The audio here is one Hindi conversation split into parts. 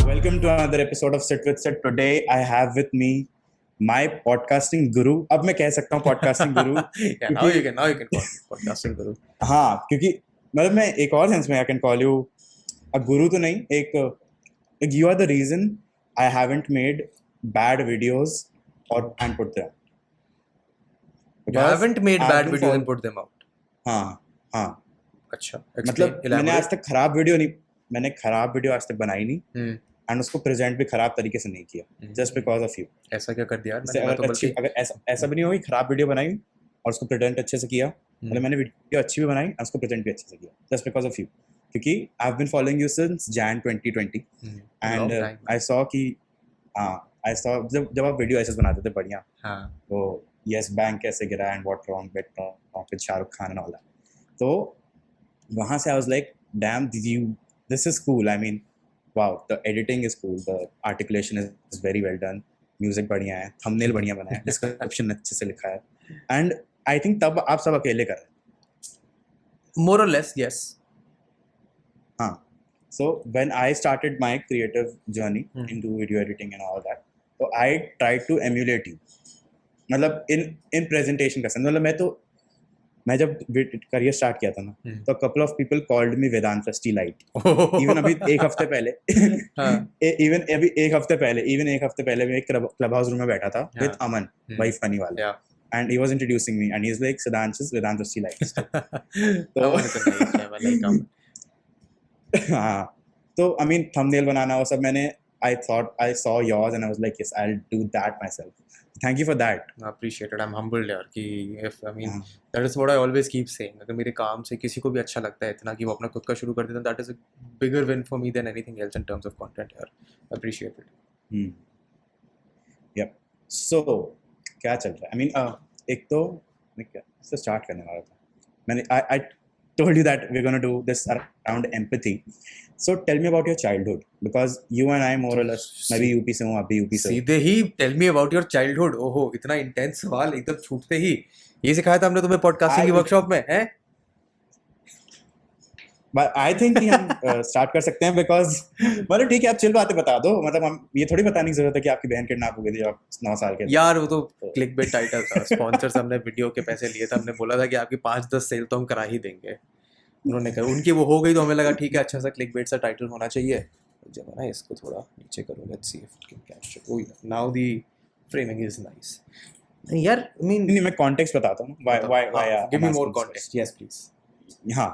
Welcome to another episode of Sit with Sid. Today I have with me my podcasting guru. अब मैं कह सकता हूँ podcasting guru. Yeah, now you can call me podcasting guru. हाँ, क्योंकि मतलब मैं एक और सेंस में I can call you a guru तो नहीं, एक you are the reason I haven't made bad videos and put them. You haven't made I've bad been videos and put them out. हाँ. अच्छा, मतलब मैंने आज तक खराब वीडियो आज तक बनाई नहीं एंड उसको प्रेजेंट भी खराब तरीके से नहीं किया जस्ट बिकॉज ऑफ यू. ऐसा क्या कर दिया यार मैंने? अगर ऐसा भी नहीं हुआ कि खराब वीडियो बनाई और उसको प्रेजेंट अच्छे से किया, मतलब मैंने वीडियो अच्छी भी बनाई और उसको प्रेजेंट भी अच्छे से किया जस्ट बिकॉज ऑफ यू. क्योंकि I have been following you since Jan 2020 and I saw जब आप वीडियो ऐसे बनाते थे बढ़िया, तो यस बैंक कैसे गिरा and what wrong with Shahrukh Khan and all that, तो वहाँ से I was like damn this is cool. I mean, wow, the editing is cool, the articulation is very well done, music बढ़िया है, thumbnail बढ़िया बना है, description अच्छे से लिखा है, and I think तब आप सब अकेले कर रहे हैं. More or less, yes. हाँ. So when I started my creative journey into video editing and all that, so I tried to emulate you. मतलब in presentation का मतलब मैं जब करियर स्टार्ट किया था ना, तो couple of people called me Vedant Sterlite. Even अभी एक हफ्ते पहले मैं एक क्लब हाउस रूम में बैठा था विद अमन, भाई फनी वाला, and he was introducing me and he is like सिद्धांत इज वेदांत स्टीलाइट. हाँ, तो आई मीन थंबनेल बनाना वो सब मैंने I saw yours and I was like, yes, I'll do that myself. Thank you for that. I appreciate it. I'm humbled यार कि that is what I always keep saying. अगर मेरे काम से किसी को भी अच्छा लगता है इतना कि वो अपना खुद का शुरू कर देता है, that is a bigger win for me than anything else in terms of content यार. I appreciate it. Yep. So क्या चल रहा है? I mean, एक तो मैं क्या से स्टार्ट करने वाला था. I told you that we're going to do this around empathy. So tell me about your childhood, because you and I more or less, मैं भी यूपी से हूँ, आप भी यूपी से हो. सीधे ही tell me about your childhood. ओहो, इतना इंटेंस सवाल एकदम छूटते ही. ये सिखाया था हमने तुम्हें पॉडकास्टिंग की वर्कशॉप में, हैं? But I think कि हम स्टार्ट कर सकते हैं, because मतलब ठीक है, आप चिल बातें बता दो. मतलब हम ये थोड़ी बताने की जरूरत है कि आपकी बहन किडनैप हो गई थी आप 9 साल के. यार वो तो क्लिकबेट टाइटल था. स्पॉन्सर्स हमने वीडियो के पैसे लिए थे, हमने बोला था कि आपकी 5-10 सेल तो हम करा ही देंगे. उन्होंने कहा उनकी वो हो गई, तो हमें लगा ठीक है, अच्छा सा क्लिकबेट सा टाइटल होना चाहिए. जब ना इसको थोड़ा नीचे करो, let's see if it can capture. Oh, now the framing is nice. यार आई मीन नहीं, मैं कॉन्टेक्स्ट बताता हूँ. Why give me more context. Yes please. हाँ,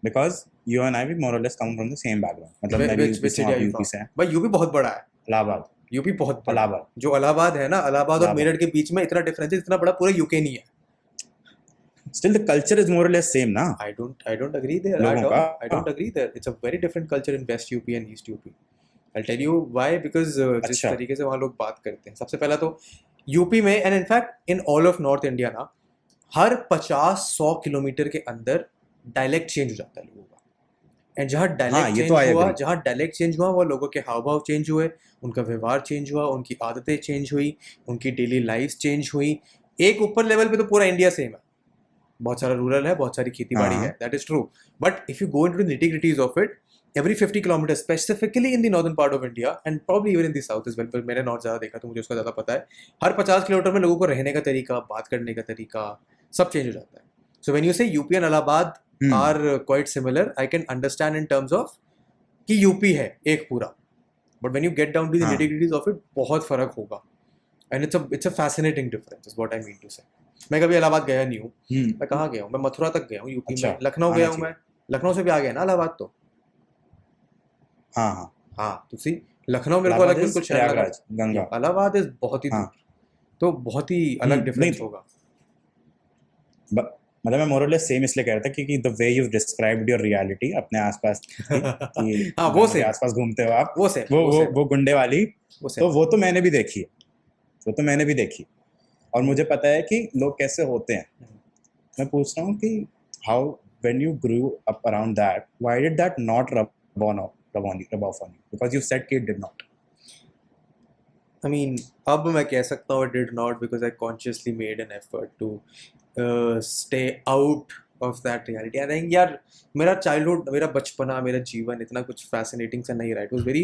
because you and I we more or less come from the same background. मतलब मैं भी यूपी से हैं. भाई यूपी बहुत बड़ा है. इलाहाबाद. यूपी बहुत बड़ा. इलाहाबाद. जो इलाहाबाद है ना, इलाहाबाद और मेरठ के बीच में इतना डिफरेंस है, इतना बड़ा पूरा यूके नहीं है. Still the culture is more or less same ना. I don't agree there. I don't agree there. It's a very different culture in West UP and East UP. I'll tell you why, because जिस तरीके से वहाँ लोग बात करते हैं. सबसे पहला तो यूपी में and in fact in all of North India ना, हर 50-100 किलोमीटर के अंदर डायलेक्ट चेंज हो जाता है लोगों का. एंड जहाँ डायलेक्ट चेंज हुआ वो लोगों के हाव भाव चेंज हुए, उनका व्यवहार चेंज हुआ, उनकी आदतें चेंज हुई, उनकी डेली लाइफ चेंज हुई. एक ऊपर लेवल पे तो पूरा इंडिया सेम है, बहुत सारा रूरल है, बहुत सारी खेती बाड़ी है, that is true. But if you go into the nitty-gritties of it, every 50 kilometers, specifically in the northern part of India and probably even in the south as well, पर मैंने नॉर्थ ज़्यादा देखा तो मुझे उसका ज़्यादा पता है. हर 50 किलोमीटर में लोगों को रहने का तरीका, बात करने का तरीका, सब चेंज हो जाता है. So when you say UP and Allahabad are quite similar, I can understand in terms of कि यूपी है एक पूरा. But when you get down to the nitty-gritties of it, बहुत फर्क होगा. And it's a fascinating difference, is what I mean to say. मैं कभी इलाहाबाद गया नहीं हूँ. मैं कहाँ गया हूँ? मैं मथुरा तक गया हूँ यूपी में. लखनऊ गया हूँ मैं. लखनऊ से भी आ गया ना इलाहाबाद तो. हाँ तो सी लखनऊ मेरे को अलग बिल्कुल शहर लगा. गंगा. इलाहाबाद इज बहुत ही दूर, तो बहुत ही अलग डिफरेंस होगा. मतलब मैं मोर और लेस सेम इसलिए कह रहा था क्योंकि the way you described your reality अपने आसपास की, हाँ वो से आसपास घूमते हो आप, वो गुंडे वाली, तो वो तो मैंने भी देखी है. और मुझे पता है कि लोग कैसे होते हैं. मैं पूछ रहा हूँ कि how when you grew up around that, why did that not rub off on you? Because you said it did not. I mean, अब मैं कह सकता हूँ I did not because I consciously made an effort to stay out of that reality. I think यार मेरा childhood, मेरा बचपना, मेरा जीवन इतना कुछ fascinating सा नहीं रहा. It was very,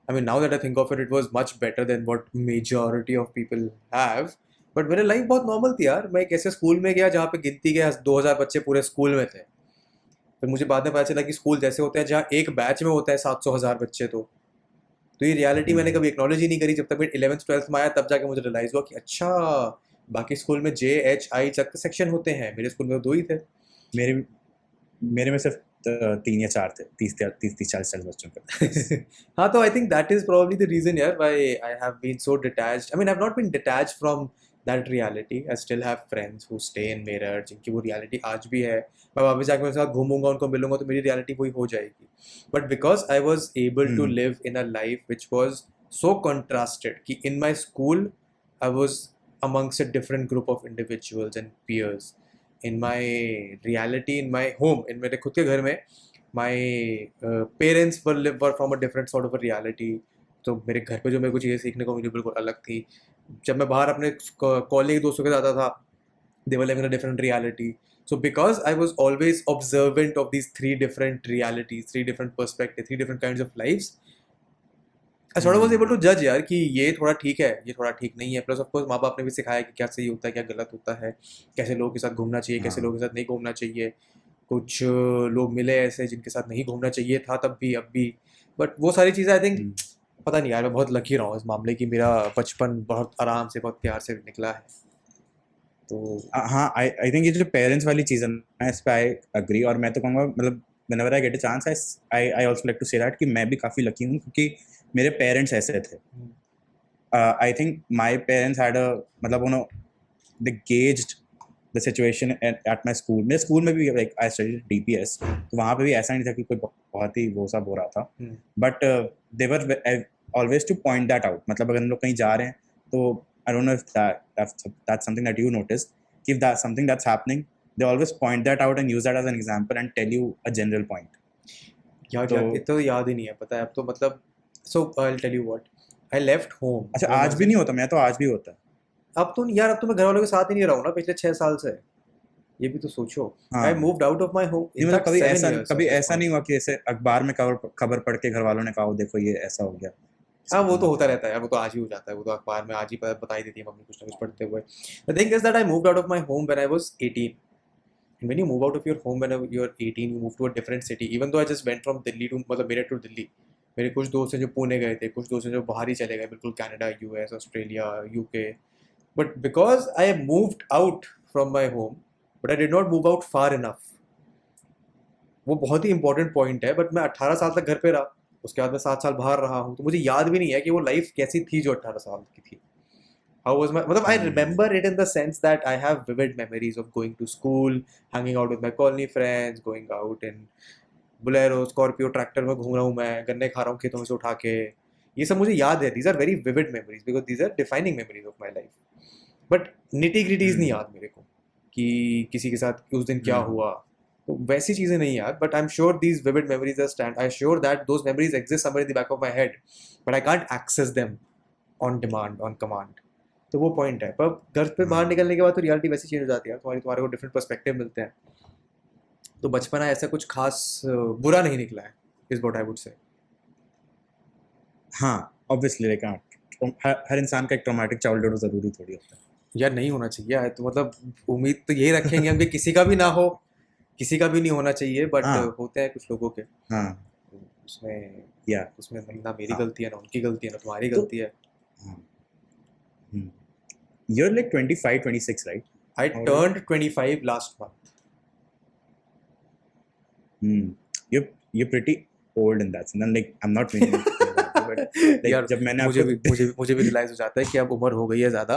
I mean, now that I think of it, it was much better than what majority of people have. But मेरी लाइफ बहुत नॉर्मल थी यार. मैं एक ऐसे स्कूल में गया जहाँ पे गिनती के 2000 बच्चे पूरे स्कूल में थे. फिर मुझे बाद में पता चला कि स्कूल जैसे होते हैं जहाँ एक बैच में होता है 700,000 बच्चे. तो ये रियलिटी मैंने कभी एक्नॉलेज ही नहीं करी जब तक मैं 11th 12th में आया, तब जाके मुझे रियलाइज हुआ कि अच्छा बाकी स्कूल में JHI तक सेक्शन होते हैं, मेरे स्कूल में 2 ही थे. मेरे मेरे में सिर्फ 3 या 4 थे, 30-40 बच्चों का. हाँ, तो I think that is probably the reason यार why I have been so detached. I mean I have not been detached from that reality. I still have friends who stay in Meerut, जिनकी वो रियलिटी आज भी है. मैं वापस जाके उनके साथ घूमूंगा, उनको मिलूंगा, तो मेरी रियलिटी वही हो जाएगी. But because I was able to live in a life which was so contrasted कि in my school I was amongst a different group of individuals and peers. In my reality, in my home, in मेरे खुद के घर में, my parents were from a different sort of a reality. तो मेरे घर पे जो मेरे को चीज़ें सीखने को मिली बिल्कुल अलग थी. जब मैं बाहर अपने कॉलेज दोस्तों के साथ आता था, they were living in a different reality. So because I was always observant of these 3 different realities, 3 different perspectives, 3 different kinds of lives, I sort of was able to judge यार कि ये थोड़ा ठीक है, ये थोड़ा ठीक नहीं है. प्लस ऑफ कोर्स माँ बाप ने भी सिखाया कि क्या सही होता है, क्या गलत होता है, कैसे लोगों के साथ घूमना चाहिए, कैसे लोगों के साथ नहीं घूमना चाहिए. कुछ लोग मिले ऐसे जिनके साथ नहीं घूमना चाहिए था तब भी, अब भी. बट वो सारी चीज़ें आई थिंक, पता नहीं यार, मैं बहुत लकी रहा हूँ इस मामले की. मेरा बचपन बहुत आराम से, बहुत प्यार से निकला है. तो हाँ, आई थिंक ये जो पेरेंट्स वाली चीज़ है ना, इस पे आई एग्री. और मैं तो कहूँगा मतलब whenever I get a chance, I also like to say that कि मैं भी काफ़ी लकी हूँ क्योंकि मेरे पेरेंट्स ऐसे थे. I think my parents had a मतलब they gauged the situation at my school. मेरे स्कूल में भी like I studied DPS, तो वहाँ पे भी ऐसा नहीं था कि कोई बहुत ही वो सब हो रहा था. But they were always to point that out. मतलब अगर हम लोग कहीं जा रहे हैं तो I don't know if that's something that you noticed. If that's something that's happening, they always point that out and use that as an example and tell you a general point. यार ये तो याद ही नहीं है, पता है अब तो. मतलब so I'll tell you what, I left home. अच्छा, आज भी नहीं होता? मैं तो आज भी होता है. अब तो यार, अब तो मैं घर वालों के साथ ही नहीं रहा हूँ ना पिछले 6 साल से. ये भी तो सोचो. I moved out of my home. मतलब कभी ऐसा नहीं हुआ कि ऐसे अखबार में खबर पढ़ के घर वालों ने कहा देखो ये ऐसा हो गया? हाँ, वो तो होता रहता है यार, वो तो आज ही हो जाता है. वो तो अखबार में आज ही बता ही देती है मम्मी कुछ ना कुछ पढ़ते हुए. The thing is that I moved out of my home when I was 18. And when you move out of your home when you're 18, you move to a different city. Even though I just went from Delhi to मतलब मेरठ to Delhi. मेरे कुछ दोस्त हैं जो पुणे गए थे, कुछ दोस्त हैं जो बाहर ही चले गए, बिल्कुल Canada, US, Australia, UK. But because I moved out from my home, but I did not move out far enough. वो बहुत ही इंपॉर्टेंट पॉइंट है. बट मैं 18 साल तक घर पे रहा, उसके बाद मैं 7 साल बाहर रहा हूँ, तो मुझे याद भी नहीं है कि वो लाइफ कैसी थी जो 18 साल की थी. How was my, मतलब I remember it in the sense that I have vivid memories of going to school, hanging out with my colony friends, going out in Bolero, Scorpio, tractor में घूम रहा हूँ मैं, गन्ने खा रहा हूँ खेतों में से उठा के. ये सब मुझे याद है. These are very vivid memories because these are defining memories of my life. But nitty gritties नहीं याद मेरे को कि किसी के साथ उस दिन क्या हुआ, तो वैसी चीज़ें नहीं याद. But I am sure these vivid memories are stand. I sure that those memories exist somewhere in the back of my head, but I can't access them on demand, on command. तो वो पॉइंट है. पर घर पे बाहर निकलने के बाद तो रियलिटी वैसी चेंज हो जाती है. तुम्हारे को डिफरेंट पर्सपेक्टिव मिलते हैं. तो बचपना ऐसा कुछ खास बुरा नहीं निकला है, is what I would say. हाँ, ऑब्वियसली लाइक हर इंसान का एक ट्रॉमेटिक चाइल्डहुड जरूरी थोड़ी होता है यार. नहीं होना चाहिए. तो मतलब उम्मीद तो यही रखेंगे हम कि किसी का भी ना हो, किसी का भी नहीं होना चाहिए. बट होते हैं कुछ लोगों के. उसमें ना मेरी गलती है, ना उनकी गलती है, ना तुम्हारी गलती है. You're like 25, 26, right? I turned 25 last month. You're pretty old in that. And then like I'm not meaning but like यार, जब मैंने मुझे भी रियलाइज हो जाता है कि अब उम्र हो गई है ज़्यादा.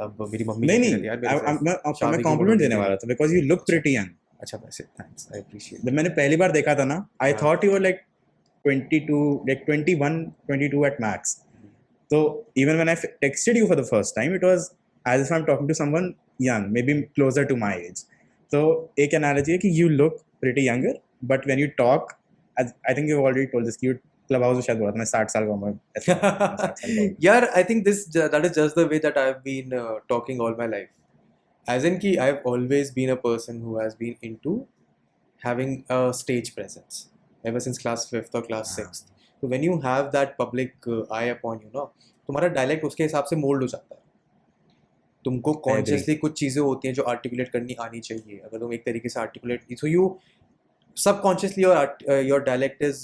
अब मेरी मम्मी नहीं मैं कॉम्प्लीमेंट देने वाला था because you look pretty young. अच्छा, वैसे थैंक्स, आई अप्रिशिएट. जब मैंने पहली बार देखा था ना, I thought you were like 22, like 21, 22 at max. So even when I texted you for the first time, it was as if I'm talking to someone young, maybe closer to my age. So एक analogy है कि you look pretty younger, but when you talk, I think you've already told this, you club house में शायद बोला था मैं 60 साल का हूँ, ऐसा 60 साल का हूँ। यार I think that is just the way that I've been talking all my life. As in ki I've always been a person who has been into having a stage presence ever since class 5th or class 6th. So when you have that public eye upon you, ना तुम्हारा डायलेक्ट उसके हिसाब से मोल्ड हो जाता है. तुमको कॉन्शियसली कुछ चीज़ें होती हैं जो आर्टिकुलेट करनी आनी चाहिए. अगर तुम एक तरीके से articulate, so you subconsciously your dialect is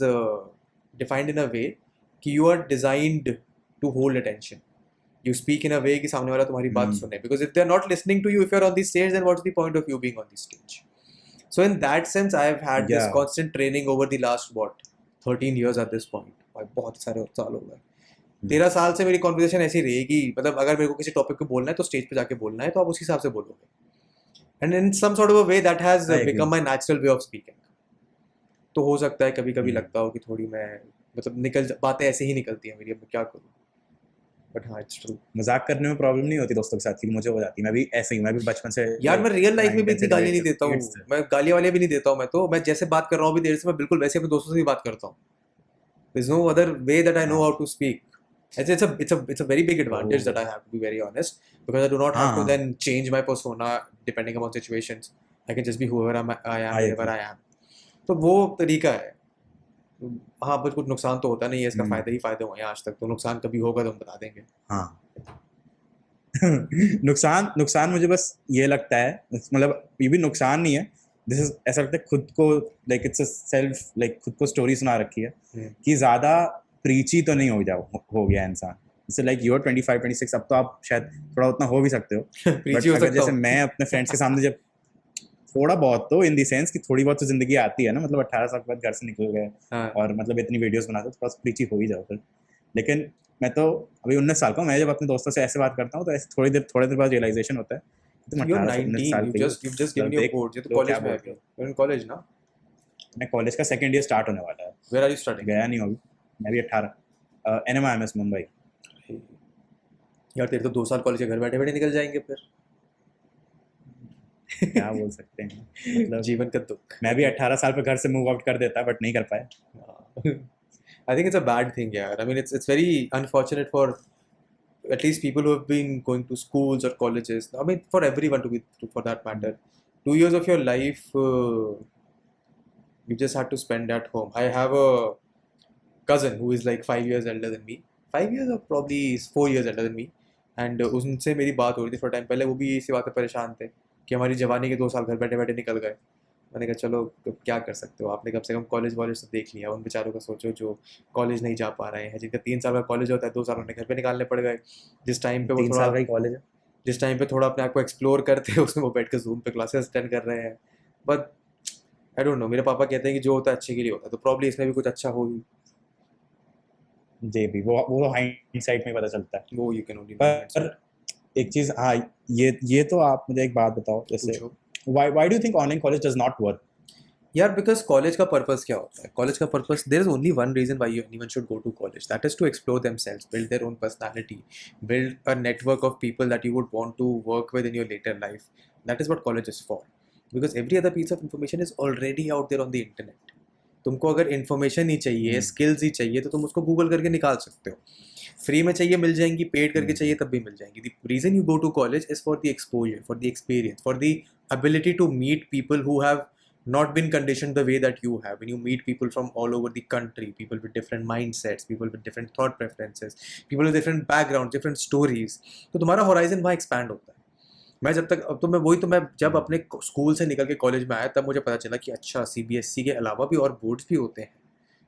defined in a way कि you are designed to hold attention. You speak in a way कि सामने वाला तुम्हारी बात सुने, because if they are not listening to you, if you are on the stage, then what's the point of you being on the stage? So in that sense, I have had this constant training over the last 13 years at this point. बहुत सारे साल हो गए. 13 साल से मेरी कॉन्वर्सेशन ऐसी रहेगी. मतलब अगर मेरे को किसी टॉपिक पे बोलना है तो स्टेज पे जाके बोलना है, तो आप उसी हिसाब से बोलोगे. And in some sort of a way that has become my natural way of speaking. तो हो सकता है कभी कभी लगता हो कि थोड़ी मैं मतलब बातें ऐसे ही निकलती हैं मेरी, अब मैं क्या करूँ. बट हाँ, इट्स ट्रू. मजाक करने में प्रॉब्लम नहीं होती दोस्तों के साथ, कि मुझे हो जाती है. मैं भी ऐसे ही, मैं भी बचपन से यार मैं रियल लाइफ में भी इतनी गाली नहीं देता हूँ. मैं गाली वाले भी नहीं देता हूँ. मैं जैसे बात कर रहा हूँ अभी देर से, मैं बिल्कुल वैसे अपने दोस्तों से भी बात करता हूँ. There's no other way that I know how to speak. It's a very big advantage that I have, to be very honest, because I do not have to then change my persona depending upon situations. I can just be whoever I am wherever I am. तो वो तरीका है. हाँ, बस कुछ नुकसान तो होता नहीं है, इसका फायदे ही फायदे हुए हैं आज तक. तो नुकसान कभी होगा तो हम बता देंगे. हाँ. नुकसान मुझे बस ये लगता है, मतलब ये भी नुकसान नहीं है, दिस इज ऐसा लगता है खुद को, like it's a self, like खुद को स्टोरी सुना रखी है कि ज्यादा प्रीची तो नहीं हो गया इंसान. जैसे लाइक यूर 25-26, अब तो आप शायद थोड़ा उतना हो भी सकते हो. बट अगर जैसे मैं अपने फ्रेंड्स के सामने जब थोड़ा बहुत, तो इन दी सेंस कि थोड़ी बहुत तो जिंदगी आती है ना, मतलब 18 साल के बाद घर से निकल गए और मतलब इतनी वीडियोस बनाते हो, थोड़ा प्रीची हो ही जाओ फिर. लेकिन मैं तो अभी 19 साल का हूँ. मैं जब अपने दोस्तों से ऐसे बात करता हूँ तो ऐसे थोड़ी देर बाद रियलाइजेशन होता है तुम 18-19 साल के. you've just given your board. ये तो कॉलेज में है. you're in college ना? मैं कॉलेज का सेकंड ईयर स्टार्ट होने वाला है. Where are you studying? गया नहीं अभी. मैं भी 18 NMIMS मुंबई. यार तेरे तो 2 साल कॉलेज के घर बैठे बैठे निकल जाएंगे फिर. क्या बोल सकते हैं, मतलब जीवन का दुख. मैं भी 18 साल पे घर से मूव आउट कर देता, बट नहीं कर पाया. I think it's a bad thing, yeah. I mean, it's very unfortunate for at least people who have been going to schools or colleges. I mean, for everyone for that matter. 2 years of your life, you just had to spend at home. I have a cousin who is like 5 years elder than me. 5 years or probably 4 years elder than me. And उनसे मेरी बात हो रही थी for time पहले. वो भी इसी बात पे परेशान थे कि हमारी जवानी के 2 साल घर बैठे बैठे निकल गए. मैंने कहा चलो क्या कर सकते हो, आपने कम से कम कॉलेज वॉलेज तो देख लिया. उन बेचारों का सोचो जो कॉलेज नहीं जा पा रहे हैं, जिनका 3 साल का कॉलेज होता है, 2 साल उन्हें घर पे निकालने पड़ गए. जिस टाइम पे वो 3 साल का ही कॉलेज है, जिस टाइम पे थोड़ा अपने आप को एक्सप्लोर करते हैं, उसमें वो बैठ कर जूम पे क्लासेस अटेंड कर रहे हैं. बट आई डोंट नो, मेरे पापा कहते हैं कि जो होता है अच्छे के लिए होता है, तो प्रॉब्ली इसमें भी कुछ अच्छा हो ही. जी भी वो हाइंडसाइट में पता चलता है. वो यू कैन ओनली. पर एक चीज, हाँ, ये तो आप मुझे एक बात बताओ, जैसे why do you think online college does not work? यार बिकॉज कॉलेज का पर्पस क्या होता है? कॉलेज का purpose, there is only one reason why anyone should go to college, that is to explore themselves, build their own personality, build a network of people that you would want to work with in your later life. That is what college is for, because every other piece of information is already out there on the internet. तुमको अगर इन्फॉर्मेशन ही चाहिए, स्किल्स ही चाहिए, तो तुम उसको गूगल करके निकाल सकते हो. फ्री में चाहिए मिल जाएंगी, पेड करके चाहिए तब भी मिल जाएंगी. The reason you go to college is for the exposure, for the experience, for the ability to meet people who have not been conditioned the way that you have. When you meet people from all over the country, people with different mindsets, people with different thought preferences, people with different backgrounds, different stories, तो तुम्हारा horizon वहाँ expand होता है. मैं जब तक, अब तो मैं जब अपने स्कूल से निकल के कॉलेज में आया तब मुझे पता चला कि अच्छा CBSE के अलावा भी और बोर्ड्स भी होते हैं.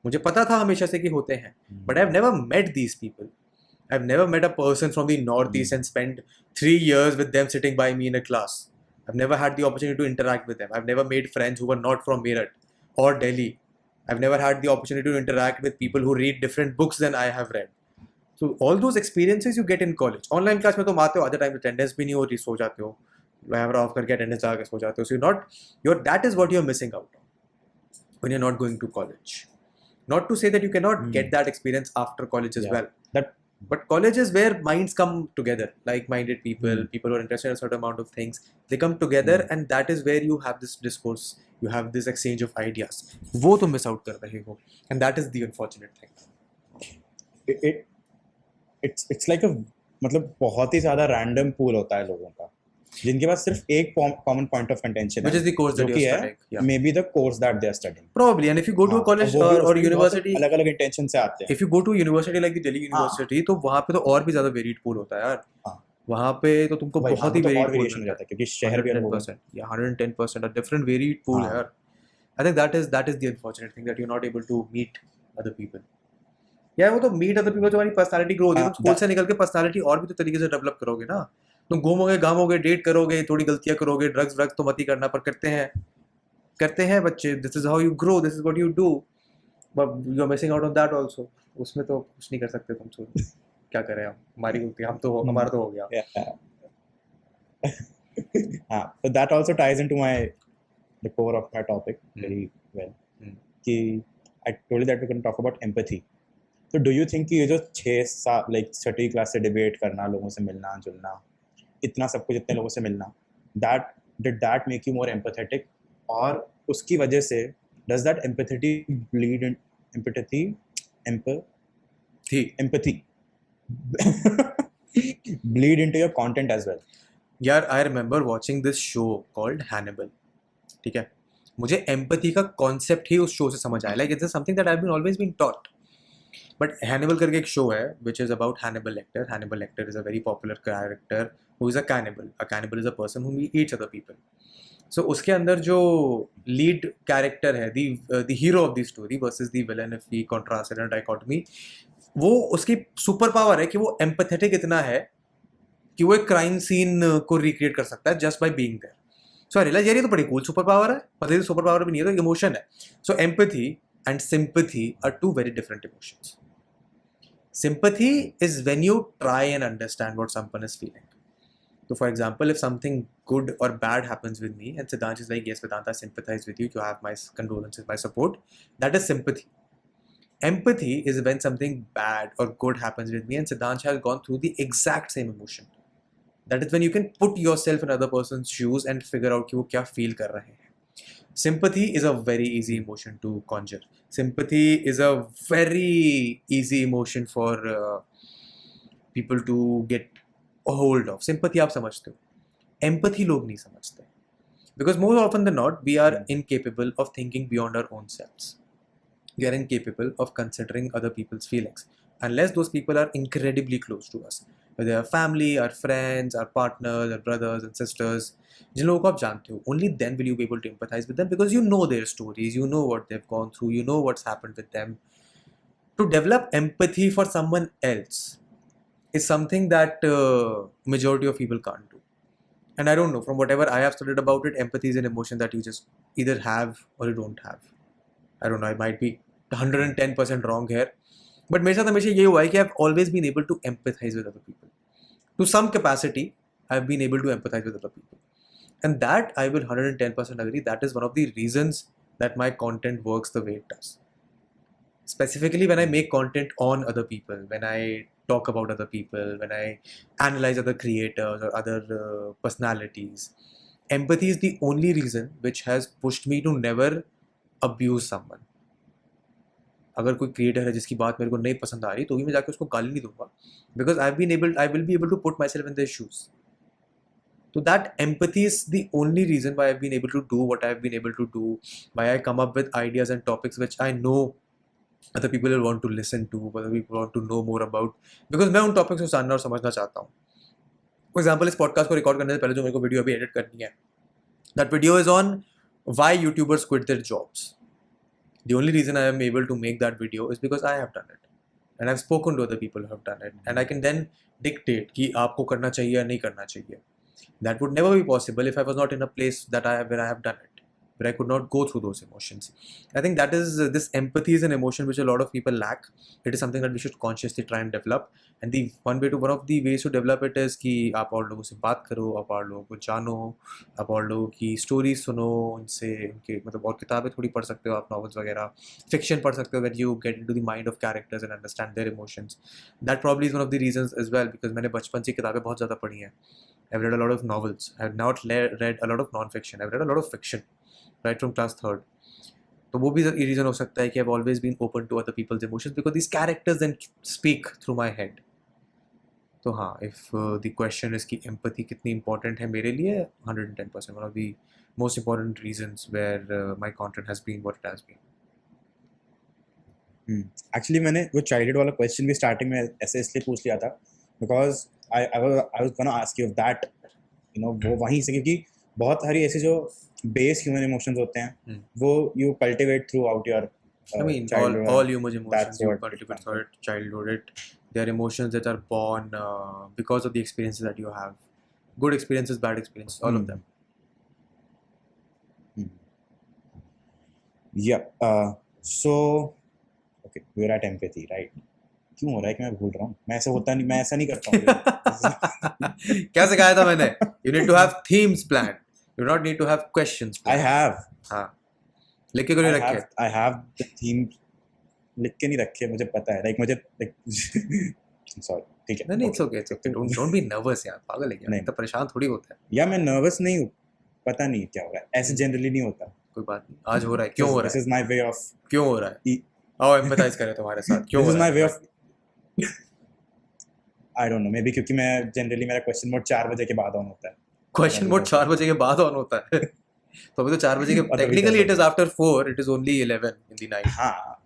मुझे पता था हमेशा से कि होते हैं, but I've never met these people. I've never met a person from the Northeast and spent 3 years with them sitting by me in a class. I've never had the opportunity to interact with them. I've never made friends who were not from Meerut or Delhi. I've never had the opportunity to interact with people who read different books than I have read. So all those experiences you get in college. Online class में तो आते हो, आधे टाइम अटेंडेंस भी नहीं होती, सो जाते हो, कैमरा ऑफ करके अटेंडेंस आके सो जाते हो. So that is what you're missing out on when you're not going to college. Not to say that you cannot get that experience after college as well. But college is where minds come together, like-minded people, people who are interested in a certain amount of things. They come together, and that is where you have this discourse, you have this exchange of ideas. वो तुम miss out कर रहे हो, and that is the unfortunate thing. It's like a मतलब बहुत ही ज़्यादा random pool होता है लोगों का जिनके पास सिर्फ एक common point of contention which is the course that you're studying. Yeah. Maybe the course that they're studying. Probably, and if you go to a college or university, अलग-अलग intention से आते हैं. If you go to university like the Delhi University, तो वहाँ पे तो और भी ज़्यादा varied pool होता है यार. वहाँ पे तो तुमको बहुत ही varied pool हो जाता है क्योंकि शहर भी 110%, yeah, 110% a different varied pool है यार. I think that is the unfortunate thing, that you're not able to meet other people. यार वो तो meet other people तुम्हारी personality grow होती है. तुम स्कूल से निकल के personality और भी तो तरीके से develop करोगे ना. तुम घूमोगे, घामोगे, डेट करोगे, थोड़ी गलतियां करोगे, ड्रग्स तो मत ही करना, पर करते हैं बच्चे. This is how you grow, this is what you do, but you are missing out on that also. उसमें तो कुछ नहीं कर सकते तुम. सो क्या करें हम, हमारी गलती, हमारा तो हो गया. So that also ties into the core of my topic very well. कि I told you that we're going to talk about empathy. So do you think कि ये जो 6 साल like छठी क्लास से डिबेट करना, लोगों से मिलना जुलना, इतना सब कुछ इतने लोगों से मिलना, did that make you more empathetic? और उसकी वजह से does that empathy bleed into your content as well? यार I remember watching this show called Hannibal. ठीक है, मुझे empathy का concept ही उस show से समझ आया. Like it's something that I've always been taught. But Hannibal करके एक show है which is about Hannibal Lecter. Hannibal Lecter is a very popular character who is a cannibal. A cannibal is a person who eats other people. So उसके अंदर जो lead character है, the hero of the story versus the villain, if we contrast in a dichotomy, वो उसकी super power है कि वो empathetic इतना है कि वो एक crime scene को recreate कर सकता है just by being there. So I realized यार ये तो बड़ी cool super power है, पर ये super power भी नहीं है, तो emotion है. So empathy and sympathy are two very different emotions. Sympathy is when you try and understand what someone is feeling. So for example, if something good or bad happens with me and Siddharth is like, yes, Vedanta, I sympathize with you, you have my condolences, my support, that is sympathy. Empathy is when something bad or good happens with me and Siddharth has gone through the exact same emotion. That is when you can put yourself in other person's shoes and figure out कि वो क्या feel कर रहे हैं. Sympathy is a very easy emotion to conjure. Sympathy is a very easy emotion for people to get a hold of. Sympathy आप समझते हो. Empathy लोग नहीं समझते. Because more often than not, we are incapable of thinking beyond our own selves. We are incapable of considering other people's feelings. Unless those people are incredibly close to us. Whether our family, our friends, our partners, our brothers and sisters, जिन लोगों को आप जानते हो, only then will you be able to empathize with them because you know their stories, you know what they've gone through, you know what's happened with them. To develop empathy for someone else is something that majority of people can't do. And I don't know, from whatever I have studied about it, empathy is an emotion that you just either have or you don't have. I don't know, I might be 110% wrong here. But मेरे साथ हमेशा ये हुआ है कि I've always been able to empathize with other people. To some capacity, I've been able to empathize with other people. And that, I will 110% agree, that is one of the reasons that my content works the way it does. Specifically when I make content on other people, when I talk about other people, when I analyze other creators or other personalities, empathy is the only reason which has pushed me to never abuse someone. अगर कोई क्रिएटर है जिसकी बात मेरे को नहीं पसंद आ रही तो भी मैं जाके उसको गाली नहीं दूंगा, because I will be able to put myself in their shoes. So that empathy is the only reason why I've been able to do what I've been able to do, why I come up with ideas and topics which I know other people will want to listen to, other people want to know more about, because मैं उन टॉपिक्स को जानना और समझना चाहता हूँ. For example, इस पॉडकास्ट को रिकॉर्ड करने से पहले जो मेरे को वीडियो अभी एडिट करनी है, that video is on why YouTubers quit their jobs. The only reason I am able to make that video is because I have done it. And I've spoken to other people who have done it. And I can then dictate कि आपको करना चाहिए या नहीं करना चाहिए. That would never be possible if I was not in a place where I have done it. where I could not go through those emotions. I think that is this empathy is an emotion which a lot of people lack. It is something that we should consciously try and develop. And the one of the ways to develop it is कि आप और लोगों से बात करो, आप और लोगों को जानो, आप और लोगों की स्टोरी सुनो, उनसे उनके मतलब और किताबें थोड़ी पढ़ सकते हो आप, नॉवेल्स वगैरह, फिक्शन पढ़ सकते हो, when you get into the mind of characters and understand their emotions. That probably is one of the reasons as well, because मैंने बचपन से किताबें बहुत ज़्यादा पढ़ी हैं. I've read a lot of novels. I've not read a lot of non-fiction. I've read a lot of fiction right from class 3rd. तो वो भी रीज़न हो सकता है कि I've always been open to other people's emotions because these characters then speak through my head. तो हाँ, if the question is कि empathy कितनी important है मेरे लिए, 110%, one of the most important reasons where my content has been what it has been. Actually मैंने वो childhood वाला question भी starting में ऐसे इसलिए पूछ लिया था because I was gonna ask you that, you know, वो वहीं से, क्योंकि बहुत सारी ऐसी जो base human emotions होते हैं वो you cultivate throughout your I mean, all human emotions you cultivate throughout childhood. They are emotions that are born because of the experiences that you have. Good experiences, bad experiences, all of them. Yeah. So, okay, we're at empathy, right? क्यों हो रहा है कि मैं भूल रहा हूँ? मैं ऐसा नहीं करता हूँ. क्या सिखाया था मैंने? You need to have themes planned. You do not need to have questions planned. I have. हाँ. लिख के क्यों नहीं रखे? I have the theme. लिख के नहीं रखे, मुझे पता है. मुझे sorry, ठीक है. नहीं, it's okay. Don't be nervous यार. पागल है क्या? नहीं. तो परेशान थोड़ी होता है. या मैं nervous नहीं हूँ. पता नहीं क्या हो रहा है. ऐसे generally नहीं होता. कोई बात नहीं. आज हो रहा है. क्यों हो रहा है? This is my way of. क्यों हो रहा है? आओ empathize करें तुम्हारे साथ. क्यों हो रहा है? This is my way of. I don't know. Maybe क्योंकि मैं generally मेरा question mode 4 बजे के बाद on होता है. Question mode 4 बजे के बाद on होता है. तो अभी तो 4 बजे के. Technically it is after 4. It is only 11 in the night. हाँ.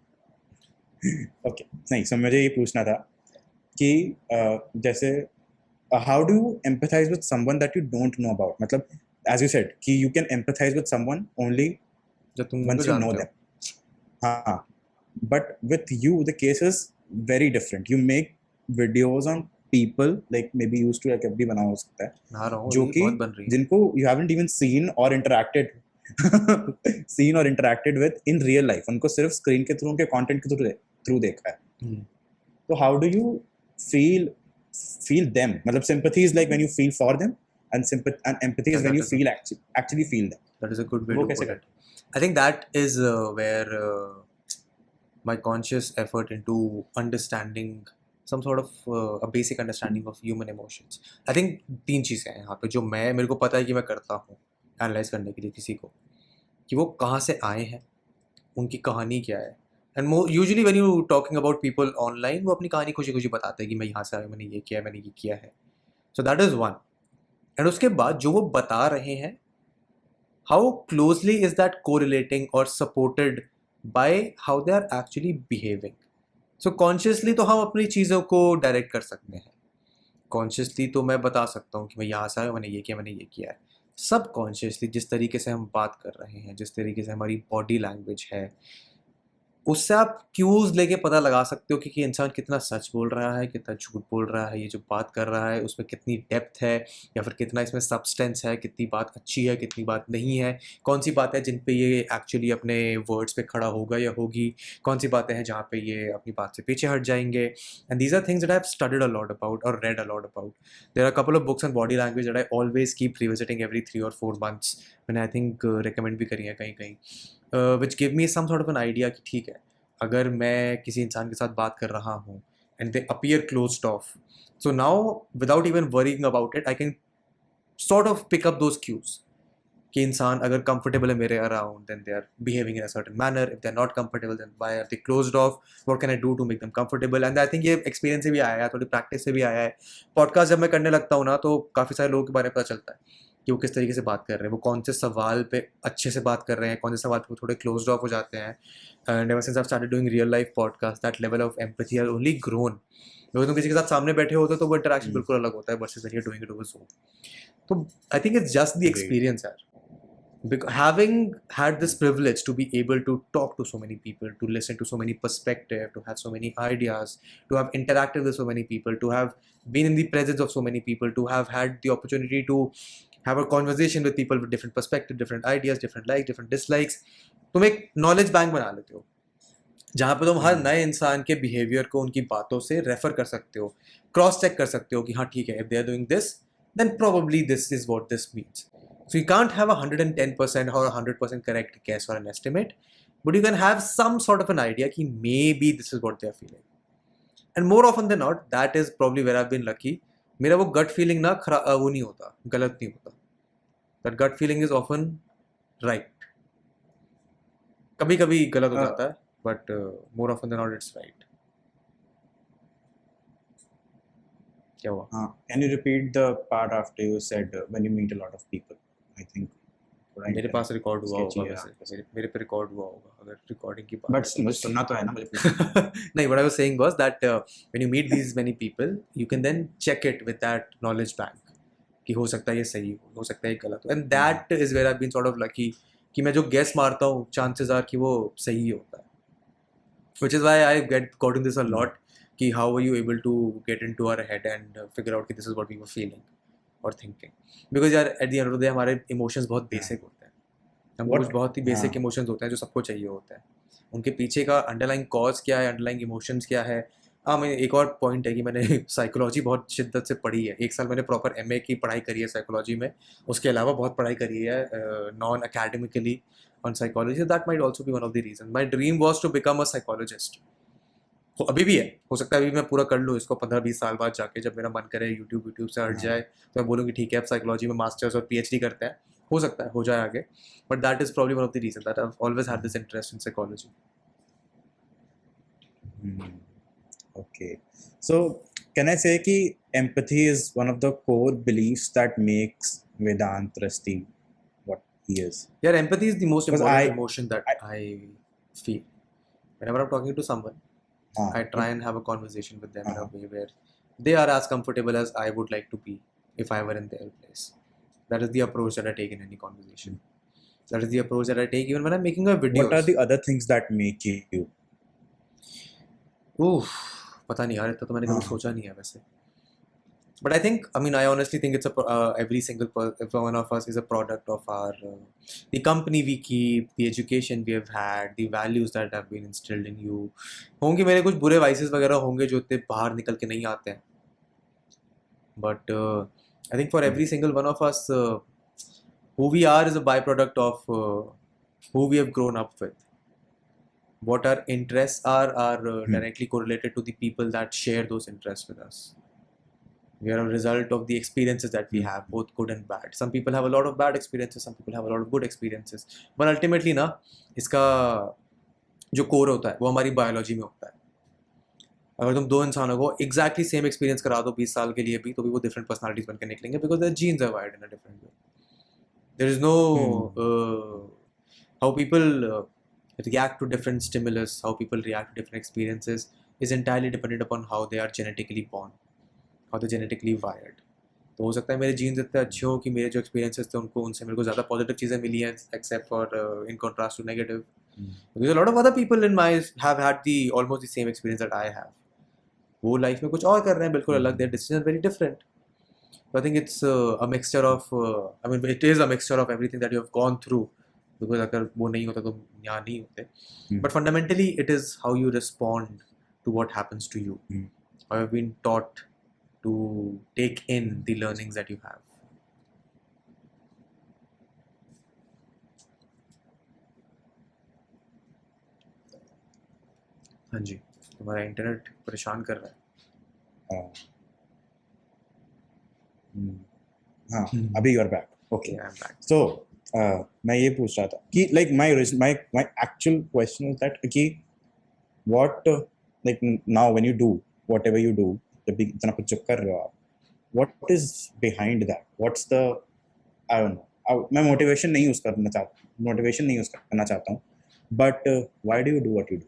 Okay. नहीं. So मुझे ये पूछना था कि जैसे how do you empathize with someone that you don't know about? मतलब as you said कि you can empathize with someone only once you know them. हाँ. But with you the case is very different. You make videos on people like maybe used to like भी बना हो सकता है जो कि जिनको you haven't even seen or interacted with in real life. उनको सिर्फ स्क्रीन के थ्रू, उनके कंटेंट के थ्रू देखा है. तो how do you feel them? मतलब sympathy is like when you feel for them and empathy is when you feel actually feel them. That is a good way to put it. I think that is where my conscious effort into understanding some sort of a basic understanding of human emotions. I think 3 चीज़ें हैं यहाँ पे जो मेरे को पता है कि मैं करता हूँ एनालाइज करने के लिए किसी को, कि वो कहाँ से आए हैं, उनकी कहानी क्या है. And usually when you talking about people online, वो अपनी कहानी खुशी खुशी बताते हैं कि मैं यहाँ से आया, मैंने ये किया है. So that is one. And उसके बाद जो वो बता रहे हैं, how closely is that correlating और supported by how they are actually behaving. So consciously तो हम अपनी चीज़ों को डायरेक्ट कर सकते हैं. कॉन्शियसली तो मैं बता सकता हूँ कि मैं यहाँ से आया, मैंने ये किया है. सब कॉन्शियसली जिस तरीके से हम बात कर रहे हैं, जिस तरीके से हमारी बॉडी लैंग्वेज है, उससे आप क्यूज़ लेके पता लगा सकते हो कि इंसान कितना सच बोल रहा है, कितना झूठ बोल रहा है, ये जो बात कर रहा है उसमें कितनी डेप्थ है या फिर कितना इसमें सब्सटेंस है, कितनी बात अच्छी है, कितनी बात नहीं है, कौन सी बातें हैं जिन पे ये एक्चुअली अपने वर्ड्स पे खड़ा होगा या होगी, कौन सी बातें हैं जहाँ पे ये अपनी बात से पीछे हट जाएंगे. And these are things that I have studied a lot about और read a lot about. There are a couple of books on body language that I always keep revisiting every 3 or 4 months. मैंने आई थिंक रिकमेंड भी करी है कहीं which give me some sort of an idea कि ठीक है, अगर मैं किसी इंसान के साथ बात कर रहा हूँ and they appear closed off, so now without even worrying about it I can sort of pick up those cues कि इंसान अगर कंफर्टेबल है मेरे around, then they are behaving in a certain manner. If they are not comfortable, then why are they closed off, what can I do to make them comfortable. And I think ये एक्सपीरियंस से भी आया है, थोड़ी प्रैक्टिस से भी आया है. पॉडकास्ट जब मैं करने लगता हूँ ना, तो काफ़ी सारे लोगों के बारे में पता चलता है कि वो किस तरीके से बात कर रहे हैं, वो कौन से सवाल पे अच्छे से बात कर रहे हैं, कौन से सवाल पे वो थोड़े क्लोज्ड ऑफ हो जाते हैं. And ever since I started doing real life podcast, that level of empathy has only grown. अगर तुम किसी के साथ सामने बैठे होते हो तो वो इंटरेक्शन बिल्कुल अलग होता है versus when you are doing it over Zoom. तो I think it's just the experience यार. Having had this privilege to be able to talk to so many people, to listen to so many perspectives, to have so many ideas, to have interacted with so many people, to have been in the presence of so many people, to have had the opportunity to have a conversation with people with different perspective, different ideas, different likes, different dislikes. तुम एक नॉलेज बैंक बना लेते हो जहाँ पे तुम हर नए इंसान के बिहेवियर को उनकी बातों से रेफर कर सकते हो, क्रॉस चेक कर सकते हो कि हाँ ठीक है, if they are doing this then probably this is what this means. So you can't have 110% or 100% correct guess or an estimate, but you can have some sort of an idea कि maybe this is what they are feeling. And more often than not, that is probably where I've been lucky. मेरा वो gut feeling ना वो नहीं होता, गलत नहीं होता. That gut feeling is often right. कभी कभी गलत हो जाता है, but more often than not it's right. क्या हुआ? Can you repeat the part after you said when you meet a lot of people? I think मेरे पास रिकॉर्ड हुआ होगा वैसे, मेरे पे रिकॉर्ड हुआ होगा अगर रिकॉर्डिंग की बात. बट मुझे सुनना तो है ना मुझे. नहीं, what I was saying was that when you meet these many people, you can then check it with that knowledge bank कि हो सकता है ये सही हो सकता है ये गलत हो, and that is where I've been sort of lucky कि मैं जो guess मारता हूँ chances are कि वो सही होता है. Which is why I got in this a lot कि how were you able to get into our head and figure out कि this is what we were feeling or thinking. Because यार at the end of the day हमारे emotions बहुत basic होते हैं. हमको कुछ बहुत ही basic emotions होते हैं जो सबको चाहिए होता है. उनके पीछे का underlying cause क्या है, underlying emotions क्या है. हाँ, मैं एक और पॉइंट है कि मैंने साइकोलॉजी बहुत शिद्दत से पढ़ी है. 1 साल मैंने प्रॉपर MA की पढ़ाई करी है साइकोलॉजी में. उसके अलावा बहुत पढ़ाई करी है non academically on psychology. That might also be one of the reason. My dream was to become a psychologist. अभी भी है, हो सकता है अभी मैं पूरा कर लूँ इसको 15-20 साल बाद जाके, जब मेरा मन करे यूट्यूब से हट जाए तो मैं बोलूँगी ठीक है अब साइकोलॉजी में मास्टर्स और PhD करते हैं. हो सकता है हो जाए आगे, but that is probably one of the reason that I have always had this interest in psychology. Okay, so can I say कि empathy is one of the core beliefs that makes Vedant Rasti what he is? Yeah, empathy is the most important emotion that I feel. Whenever I'm talking to someone, I try and have a conversation with them in a way where they are as comfortable as I would like to be if I were in their place. That is the approach that I take in any conversation. That is the approach that I take even when I'm making a video. What are the other things that make you? पता नहीं यार, इतना तो मैंने कभी सोचा नहीं है वैसे. But I think, I mean, I honestly think it's every single one of us is a product of our the company we keep, the education we have had, the values that have been instilled in you. होंगे मेरे कुछ बुरे vices वगैरह होंगे जो इतने बाहर निकल के नहीं आते हैं. But I think for every single one of us, who we are is a byproduct of who we have grown up with. What our interests are directly correlated to the people that share those interests with us. We are a result of the experiences that we have, both good and bad. Some people have a lot of bad experiences, some people have a lot of good experiences. But ultimately ना, इसका जो core होता है वो हमारी बायोलॉजी में होता है. अगर तुम दो इंसानों को exactly same experience करा दो 20 साल के लिए भी, तो भी वो different personalities बन के निकलेंगे because their genes are wired in a different way. There is no how people react to different stimulus, how people react to different experiences is entirely dependent upon how they are genetically born, how they're genetically wired. तो हो सकता है मेरे जीन्स इतने अच्छे हो कि मेरे जो एक्सपीरियंसेस थे उनको उनसे मेरे को ज़्यादा पॉजिटिव चीज़ें मिली हैं except for in contrast to negative. Because a lot of other people in my have had the almost the same experience that I have. वो लाइफ में कुछ और कर रहे हैं बिल्कुल अलग, their decision very different. So I think it's a mixture of, I mean, it is a mixture of everything that you have gone through. Because अगर वो नहीं होता तो यहाँ नहीं होते. But fundamentally, it is how you respond to what happens to you. How you've been taught to take in the learnings that you have. हाँ जी, तुम्हारा इंटरनेट परेशान कर रहा है. हाँ, अभी you're back. Okay. Yeah, I'm back. So मैं ये पूछ रहा था कि like my actual question is that कि what like now when you do whatever you do, जब भी इतना कुछ जो कर रहे हो आप, what is behind that? What's the, I don't know. मैं motivation नहीं use करना चाहता हूँ. But why do you do what you do?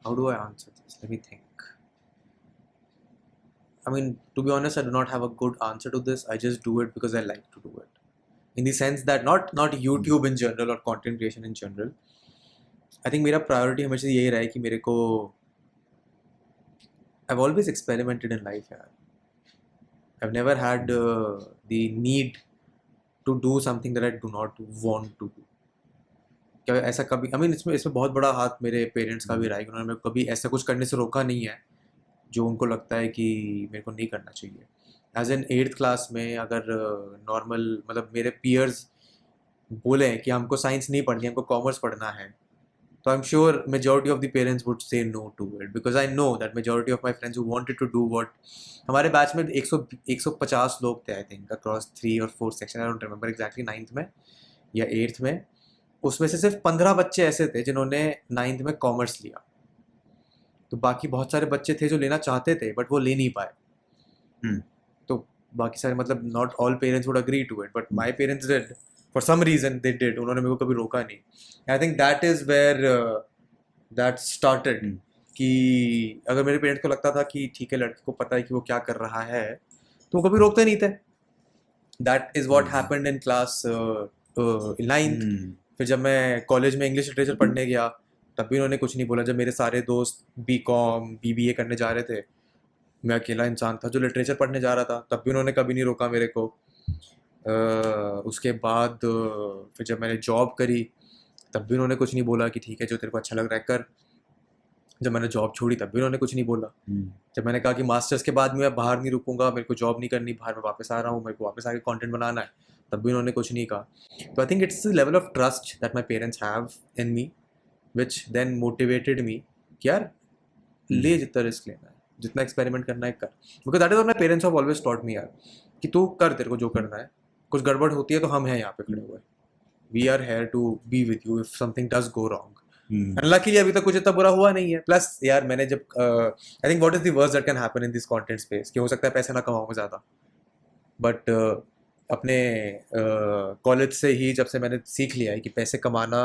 How do I answer this? Let me think. I mean, to be honest, I do not have a good answer to this. I just do it because I like to do it. In the sense that not YouTube in general or content creation in general. I think मेरा priority हमेशा यही रहा है कि मेरे को I've always experimented in life यार. I've never had the need to do something that I do not want to do. क्या ऐसा कभी, I mean, इसमें बहुत बड़ा हाथ मेरे पेरेंट्स का भी रहा है कि उन्होंने मेरे को कभी ऐसा कुछ करने से रोका नहीं है जो उनको लगता है कि मेरे को नहीं करना चाहिए. एज एन 8th क्लास में अगर नॉर्मल मतलब मेरे पियर्स बोले कि हमको साइंस नहीं पढ़नी, हमको कॉमर्स पढ़ना है, तो I am sure majority of the parents would say no to it, because I know that majority of my friends who wanted to do what. हमारे बैच में 150 लोग थे आई थिंक अक्रॉस 3 और 4 section, I don't remember exactly 9th में या 8th में. उसमें से सिर्फ 15 बच्चे ऐसे थे जिन्होंने 9th में कॉमर्स लिया. तो बाकी बहुत सारे बच्चे थे जो लेना चाहते थे बट वो ले नहीं पाए. तो बाकी सारे मतलब not all parents would agree to it, but my parents did for some reason, they did. उन्होंने मेरे को कभी रोका नहीं. I think that is where that started. कि अगर मेरे पेरेंट्स को लगता था कि ठीक है लड़के को पता है कि वो क्या कर रहा है, तो वो कभी रोकते नहीं थे. That is what happened in class 9th. फिर जब मैं कॉलेज में इंग्लिश लिटरेचर पढ़ने गया तब भी उन्होंने कुछ नहीं बोला. जब मेरे सारे दोस्त BCom BBA करने जा रहे थे, मैं अकेला इंसान था जो लिटरेचर पढ़ने जा रहा था, तब भी उन्होंने कभी नहीं रोका मेरे को. उसके बाद फिर जब मैंने जॉब करी तब भी उन्होंने कुछ नहीं बोला कि ठीक है जो तेरे को अच्छा लग रहा है कर. जब मैंने जॉब छोड़ी तब भी उन्होंने कुछ नहीं बोला. जब मैंने कहा कि मास्टर्स के बाद मैं बाहर नहीं रुकूंगा, मेरे को जॉब नहीं करनी, बाहर मैं वापस आ रहा हूँ, मेरे को वापस आके कंटेंट बनाना है, तब भी उन्होंने कुछ नहीं कहा. तो I think it's the level of trust that my parents have in me which then motivated me कि यार ले जितना रिस्क लेना है, जितना एक्सपेरिमेंट करना है कर. Because that is what my parents have always taught me यार कि तू कर, तेरे को जो करना है. कुछ गड़बड़ होती है तो हम हैं यहाँ पे खड़े हुए. We are here to be with you if something does go wrong. Luckily अभी तक कुछ इतना बुरा हुआ नहीं है. प्लस यार मैंने जब I think what is the worst that can happen in this content space कि हो सकता है पैसे ना कमाऊँ ज़्यादा, बट अपने कॉलेज से ही जब से मैंने सीख लिया है कि पैसे कमाना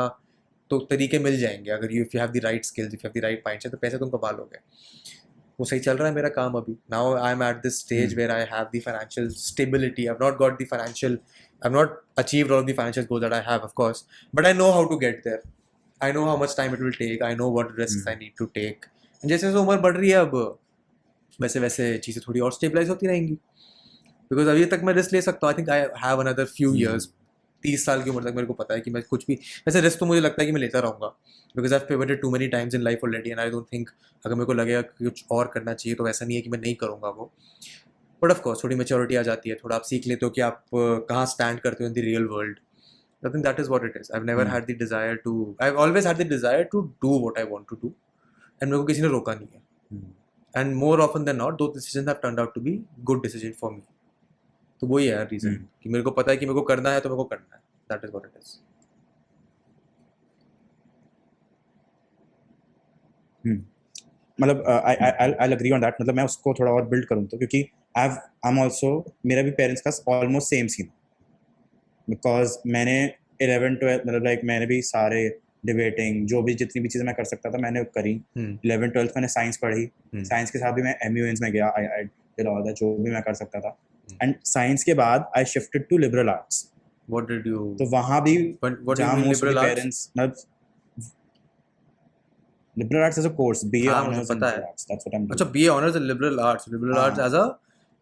तो तरीके मिल जाएंगे. अगर you if you have the right skills, if you have the right mindset, तो पैसे तुम कमा लोगे. वो सही चल रहा है मेरा काम अभी. Now I am at this stage where I have the financial stability. I have not got the financial, I have not achieved all of the financial goal that I have of course, but I know how to get there. I know how much time it will take. I know what risks I need to take. And जैसे जैसे उम्र बढ़ रही है अब वैसे वैसे चीज़ें थोड़ी और स्टेबलाइज होती रहेंगी. बिकॉज अभी तक मैं रिस्क ले सकता हूँ. आई think I have another few years. 30 साल की उम्र तक मेरे को पता है कि मैं कुछ भी, वैसे रिस्क तो मुझे लगता है कि मैं लेता रहूँगा. Because I have pivoted too many times in life already and I don't think अगर मेरे को लगेगा कि कुछ और करना चाहिए तो ऐसा नहीं है कि मैं नहीं करूँगा वो. बट ऑफकोर्स थोड़ी मेच्योरिटी आ जाती है, थोड़ा आप सीख लेते हो कि आप कहाँ स्टैंड करते हो in the real world. I think that is what it is. I've never had the desire to. I've always had the desire to do what I want to do, and मेरे को किसी ने रोका नहीं है. And more often than not, those decisions have turned out to be good decision for me. तो वही है reason कि मेरे को पता है कि मेरे को करना है तो मेरे को करना है. That is what it is. मतलब I'll agree on that. मतलब मैं उसको थोड़ा और build करूँ तो, क्योंकि I'm also, मेरा भी parents का almost same scene. बिकॉज मैंने 11-12 मतलब लाइक मैंने भी सारे डिबेटिंग जो भी जितनी भी चीज़ें मैं कर सकता था मैंने करी. 11th-12th मैंने साइंस पढ़ी. साइंस के साथ भी मैं MUNs में गया. आई डिड ऑल दैट जो भी मैं कर सकता था. एंड साइंस के बाद I shifted to liberal arts. What did you? तो वहाँ भी जहाँ मोस्ट ऑफ पेरेंट्स मतलब liberal arts as a course, BA honours पता है. That's what I'm doing. अच्छा, BA honours in liberal arts. Liberal arts as a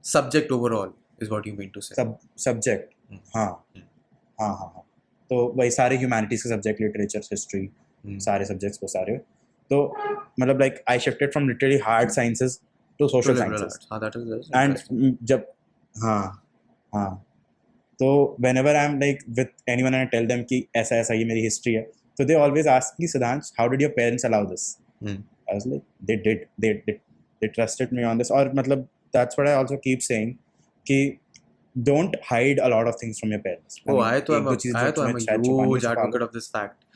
subject overall is what you mean to say. Subject. हाँ. तो वही सारे ह्यूमैनिटीज के सब्जेक्ट, लिटरेचर, हिस्ट्री, सारे सब्जेक्ट्स वो सारे. तो मतलब like I shifted from literally hard sciences to social sciences. And जब हाँ तो whenever I'm like with anyone and I tell them कि ऐसा ऐसा ये मेरी हिस्ट्री है, so they always ask me, Siddhansh, how did your parents allow this? I was like, they trusted me on this. और मतलब that's what I also keep saying कि don't hide a lot of things from your parents. I'm a huge advocate of this fact.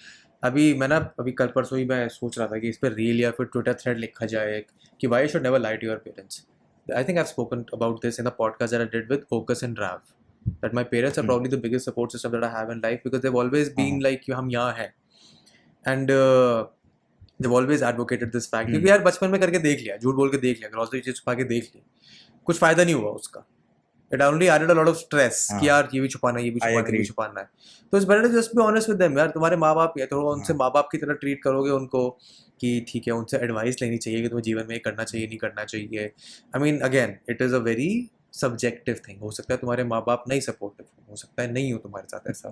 अभी कल परसों ही मैं सोच रहा था कि इस पर रील या फिर ट्विटर थ्रेड लिखा जाए कि why you should never lie to your parents. I think I've spoken about this in the podcast that I did with Focus and Rav. That my parents are probably the biggest support system that I have in life because they've always been like हम यहाँ हैं. And they've always advocated this fact. क्योंकि यार बचपन में करके देख लिया, झूठ बोल के देख लिया, ग्रॉसरी चीज छुपा के देख ली, कुछ फायदा नहीं हुआ उसका. It only added a lot of stress कि यार ये भी छुपाना है, ये भी छुपाना है, ये भी छुपाना है. तो it's better to just be honest with them. यार तुम्हारे माँ बाप है, थोड़ा उनसे माँ बाप की तरह ट्रीट करोगे उनको कि ठीक है, उनसे एडवाइस लेनी चाहिए कि तुम्हें जीवन में ये करना चाहिए, नहीं करना चाहिए. I mean again, it is a very subjective thing. हो सकता है तुम्हारे माँ बाप नहीं सपोर्टिव हो सकता है नहीं हो तुम्हारे साथ ऐसा।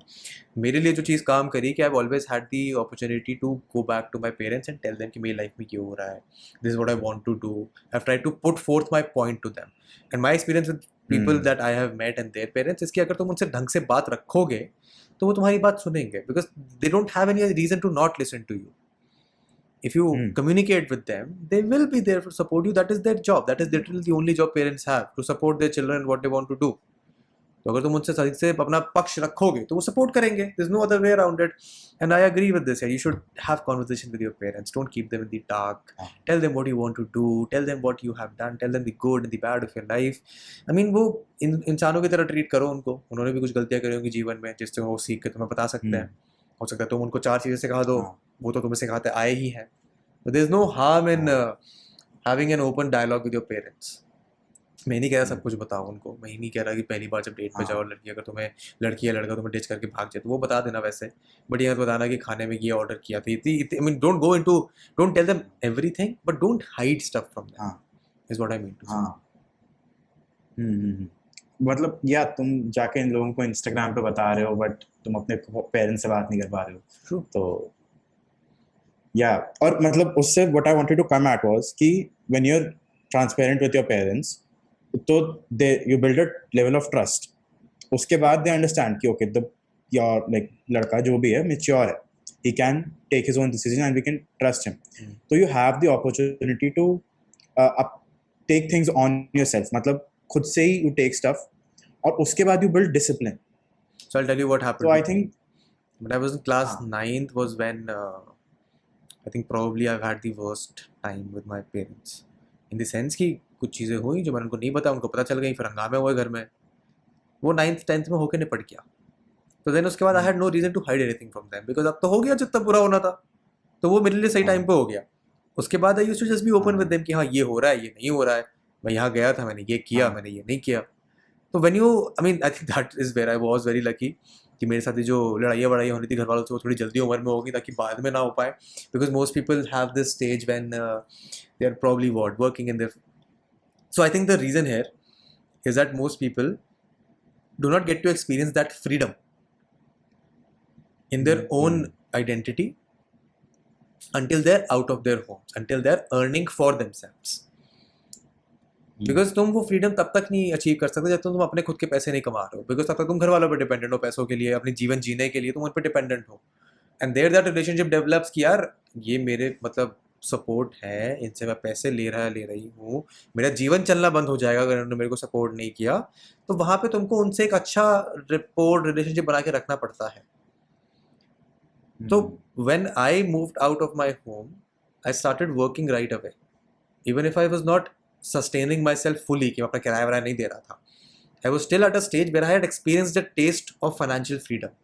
मेरे लिए जो चीज़ काम करी कि I always had the opportunity to go back to my parents and tell them कि मेरी लाइफ में क्यों हो रहा है, this is what I want to do, I try to put forth my point to them. And my experience with people that I have met and their parents इसकी अगर तुम उनसे ढंग से बात रखोगे तो वो तुम्हारी बात सुनेंगे, because they don't have any reason to not listen to you. If you communicate with them, they will be there to support you. That is their job. That is literally the only job parents have, to support their children what they want to do. तो अगर तुम उनसे सही से अपना पक्ष रखोगे तो वो सपोर्ट करेंगे. There's no other way around it. And I agree with this. You should have conversation with your parents. Don't keep them in the dark. Tell them what you want to do. Tell them what you have done. Tell them the good and the bad of your life. I mean, वो इंसानों की तरह ट्रीट करो उनको. उन्होंने भी कुछ गलतियाँ करी होंगी जीवन में जिससे वो सीख के तुम्हें बता सकते हैं. हो सकता है तुम उनको 4 चीज़ें सिखा दो, वो तो तुम्हें सिखाते आए ही हैं. But there's no harm in having an open dialogue with your parents. मैं नहीं कह रहा सब कुछ बताओ उनको, मैं ही नहीं कह रहा कि पहली बार जब डेट पे जाओ लड़की अगर तुम्हें लड़की या लड़का तुम्हें डिच करके भाग जाए तो वो बता देना वैसे, बट ये बताना कि खाने में ये ऑर्डर किया था. I mean, don't tell them everything, but don't hide stuff from them. Is what I mean to say. मतलब या तुम जाके इन लोगों को इंस्टाग्राम पे बता रहे हो बट तुम अपने पेरेंट्स से बात नहीं कर पा रहे हो. तो या और मतलब उससे what I wanted to come at was कि when you're transparent with your parents तो you build a level of trust. उसके बाद they understand कि okay your like लड़का जो भी है mature है, he can take his own decision and we can trust him. So you have the opportunity to take things on yourself. मतलब खुद से ही you take stuff और उसके बाद you build discipline. So I'll tell you what happened. So I think when I was in class 9th was when I think probably I've had the worst time with my parents. In the sense कि कुछ चीज़ें हुई जो मैंने उनको नहीं बताया, उनको पता चल गई, फिर हंगामे हुए घर में. वो 9th 10th में होके निपट गया. तो देन उसके बाद I had no reason to hide anything from them because अब तो हो गया जितना बुरा होना था. तो वो मेरे लिए सही टाइम पे हो गया. उसके बाद I used to just be open with them कि हाँ ये हो रहा है, ये नहीं हो रहा है. मैं यहाँ गया था, मैंने ये किया, मैंने ये नहीं किया. तो when you, I mean, I think that is where I was very lucky कि मेरे साथ जो लड़ाई होनी थी घर वालों से वो थोड़ी जल्दी उम्र में होगी ताकि बाद में ना हो पाए. Because most people have this stage when they are probably working in their. So I think the reason here is that most people do not get to experience that freedom in their own identity until they're out of their homes, until they're earning for themselves. Because तुम वो फ्रीडम तब तक नहीं अचीव कर सकते जब तुम अपने खुद के पैसे नहीं कमा रहे हो. बिकॉज तब तक तुम घर वालों पर डिपेंडेंट हो पैसों के लिए, अपने जीवन जीने के लिए तुम उन पर डिपेंडेंट हो. And there that relationship develops कि यार ये मेरे मतलब सपोर्ट है, इनसे मैं पैसे ले रही हूँ, मेरा जीवन चलना बंद हो जाएगा अगर उन्होंने मेरे को सपोर्ट नहीं किया. तो वहाँ पे तुमको उनसे एक अच्छा रिपोर्ट रिलेशनशिप बना के रखना पड़ता है. तो when I moved out of my home I started working right away even if I was not sustaining myself fully कि मैं अपना किराया वराया नहीं दे रहा था. I was still at a stage where I had experienced a taste of financial freedom,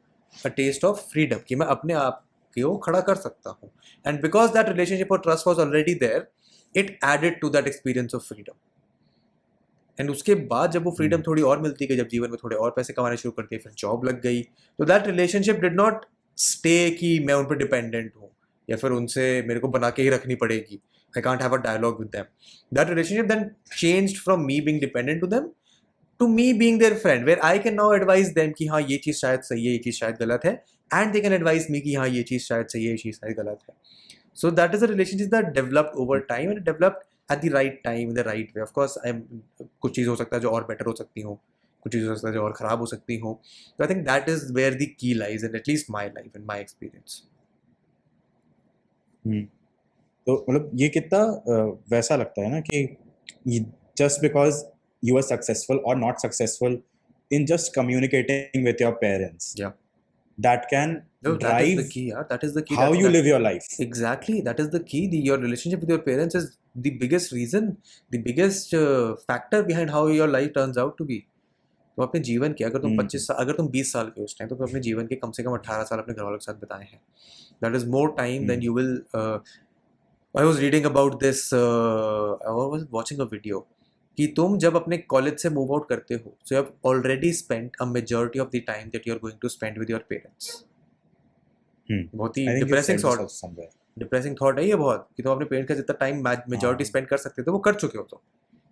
a taste of freedom कि मैं अपने आप को खड़ा कर सकता हूँ. And because that relationship or trust was already there, it added to that experience of freedom. And उसके बाद जब वो freedom थोड़ी और मिलती गई, जब जीवन में थोड़े और पैसे कमाने शुरू कर दिए, फिर जॉब लग गई, तो that relationship did not stay कि मैं उन पर डिपेंडेंट हूँ या फिर उनसे मेरे को बना के ही रखनी पड़ेगी. I can't have a dialogue with them. That relationship then changed from me being dependent to them to me being their friend, where I can now advise them कि हाँ ये चीज़ शायद सही है, ये चीज़ शायद गलत है, and they can advise me कि हाँ ये चीज़ शायद सही है, ये चीज़ शायद गलत है. So that is a relationship that developed over time and it developed at the right time in the right way. Of course, कुछ चीज़ हो सकता है जो और better हो सकती हो, कुछ चीज़ हो सकता है जो और ख़राब हो सकती हो. So I think that is where the key lies in at least my life and my experience. तो मतलब ये कितना वैसा लगता है ना कि just because you are successful or not successful in just communicating with your parents, that can drive that is the key, that is the key, how you live your life. Exactly, that is the key. Your relationship with your parents is the biggest reason, the biggest factor behind how your life turns out to be. तो अपने जीवन के अगर तुम 25 साल, अगर तुम 20 साल के उस टाइम, तो तुम अपने जीवन के कम से कम 18 साल अपने घर वालों के साथ बिताए हैं. That is more time than you will. I was reading about this, I was watching a video कि तुम जब अपने कॉलेज से मूव आउट करते हो, so you have already spent a majority of the time that you are going to spend with your parents. बहुत ही डिप्रेसिंग थॉट है ये बहुत, कि तुम अपने पेरेंट्स का जितना टाइम मेजॉरिटी स्पेंड कर सकते थे वो कर चुके हो. तो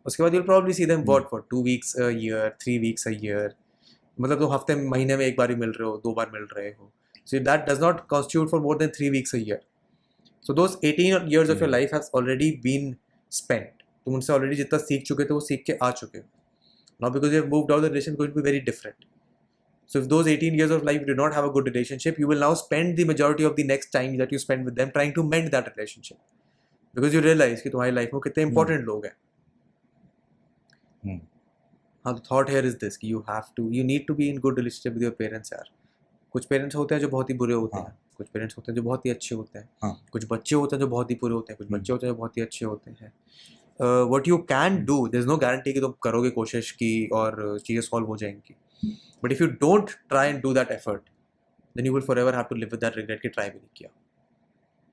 उसके बाद you'll probably see them what for 2 weeks a year, 3 weeks a year. मतलब तो हफ्ते महीने में एक बार ही मिल रहे हो, 2 बार मिल रहे हो. So that does not constitute for more than 3 weeks a year. So those 18 years of your life has already been spent. तुम उनसे already जितना सीख चुके थे वो सीख के आ चुके हो. Now because you have moved out, the relation is going to be very different. So if those 18 years of life you did not have a good relationship, you will now spend the majority of the next time that you spend with them trying to mend that relationship. Because you realize कि तुम्हारी life में कितने important लोग हैं. हाँ, the thought here is this कि you need to be in good relationship with your parents यार. कुछ पेरेंट्स होते हैं जो बहुत ही बुरे होते हैं, कुछ पेरेंट्स होते हैं जो बहुत ही अच्छे होते हैं, कुछ बच्चे होते हैं जो बहुत ही बुरे होते हैं, कुछ बच्चे होते हैं जो बहुत ही अच्छे होते हैं. What you can do, there's no guarantee कि तुम करोगे कोशिश की और चीज़ें सॉल्व हो जाएंगी. But if you don't try and do that effort, then you will forever have to live with that regret कि try भी नहीं किया.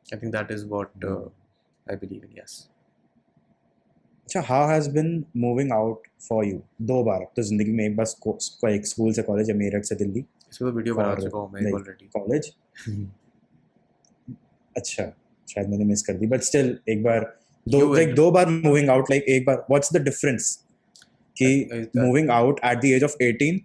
I think that is what I believe in. Yes. अच्छा, how has been moving out for you? 2 बार तो जिंदगी में, एक बार एक स्कूल से कॉलेज या मेरठ से दिल्ली. इसमें तो वीडियो बना चुका हूँ मैं ऑलरेडी. कॉलेज अच्छा, शायद मैंने मिस कर दी, बट स्टिल एक बार दो बार मूविंग आउट, लाइक एक बार व्हाट्स द डिफरेंस कि moving out at the age of 18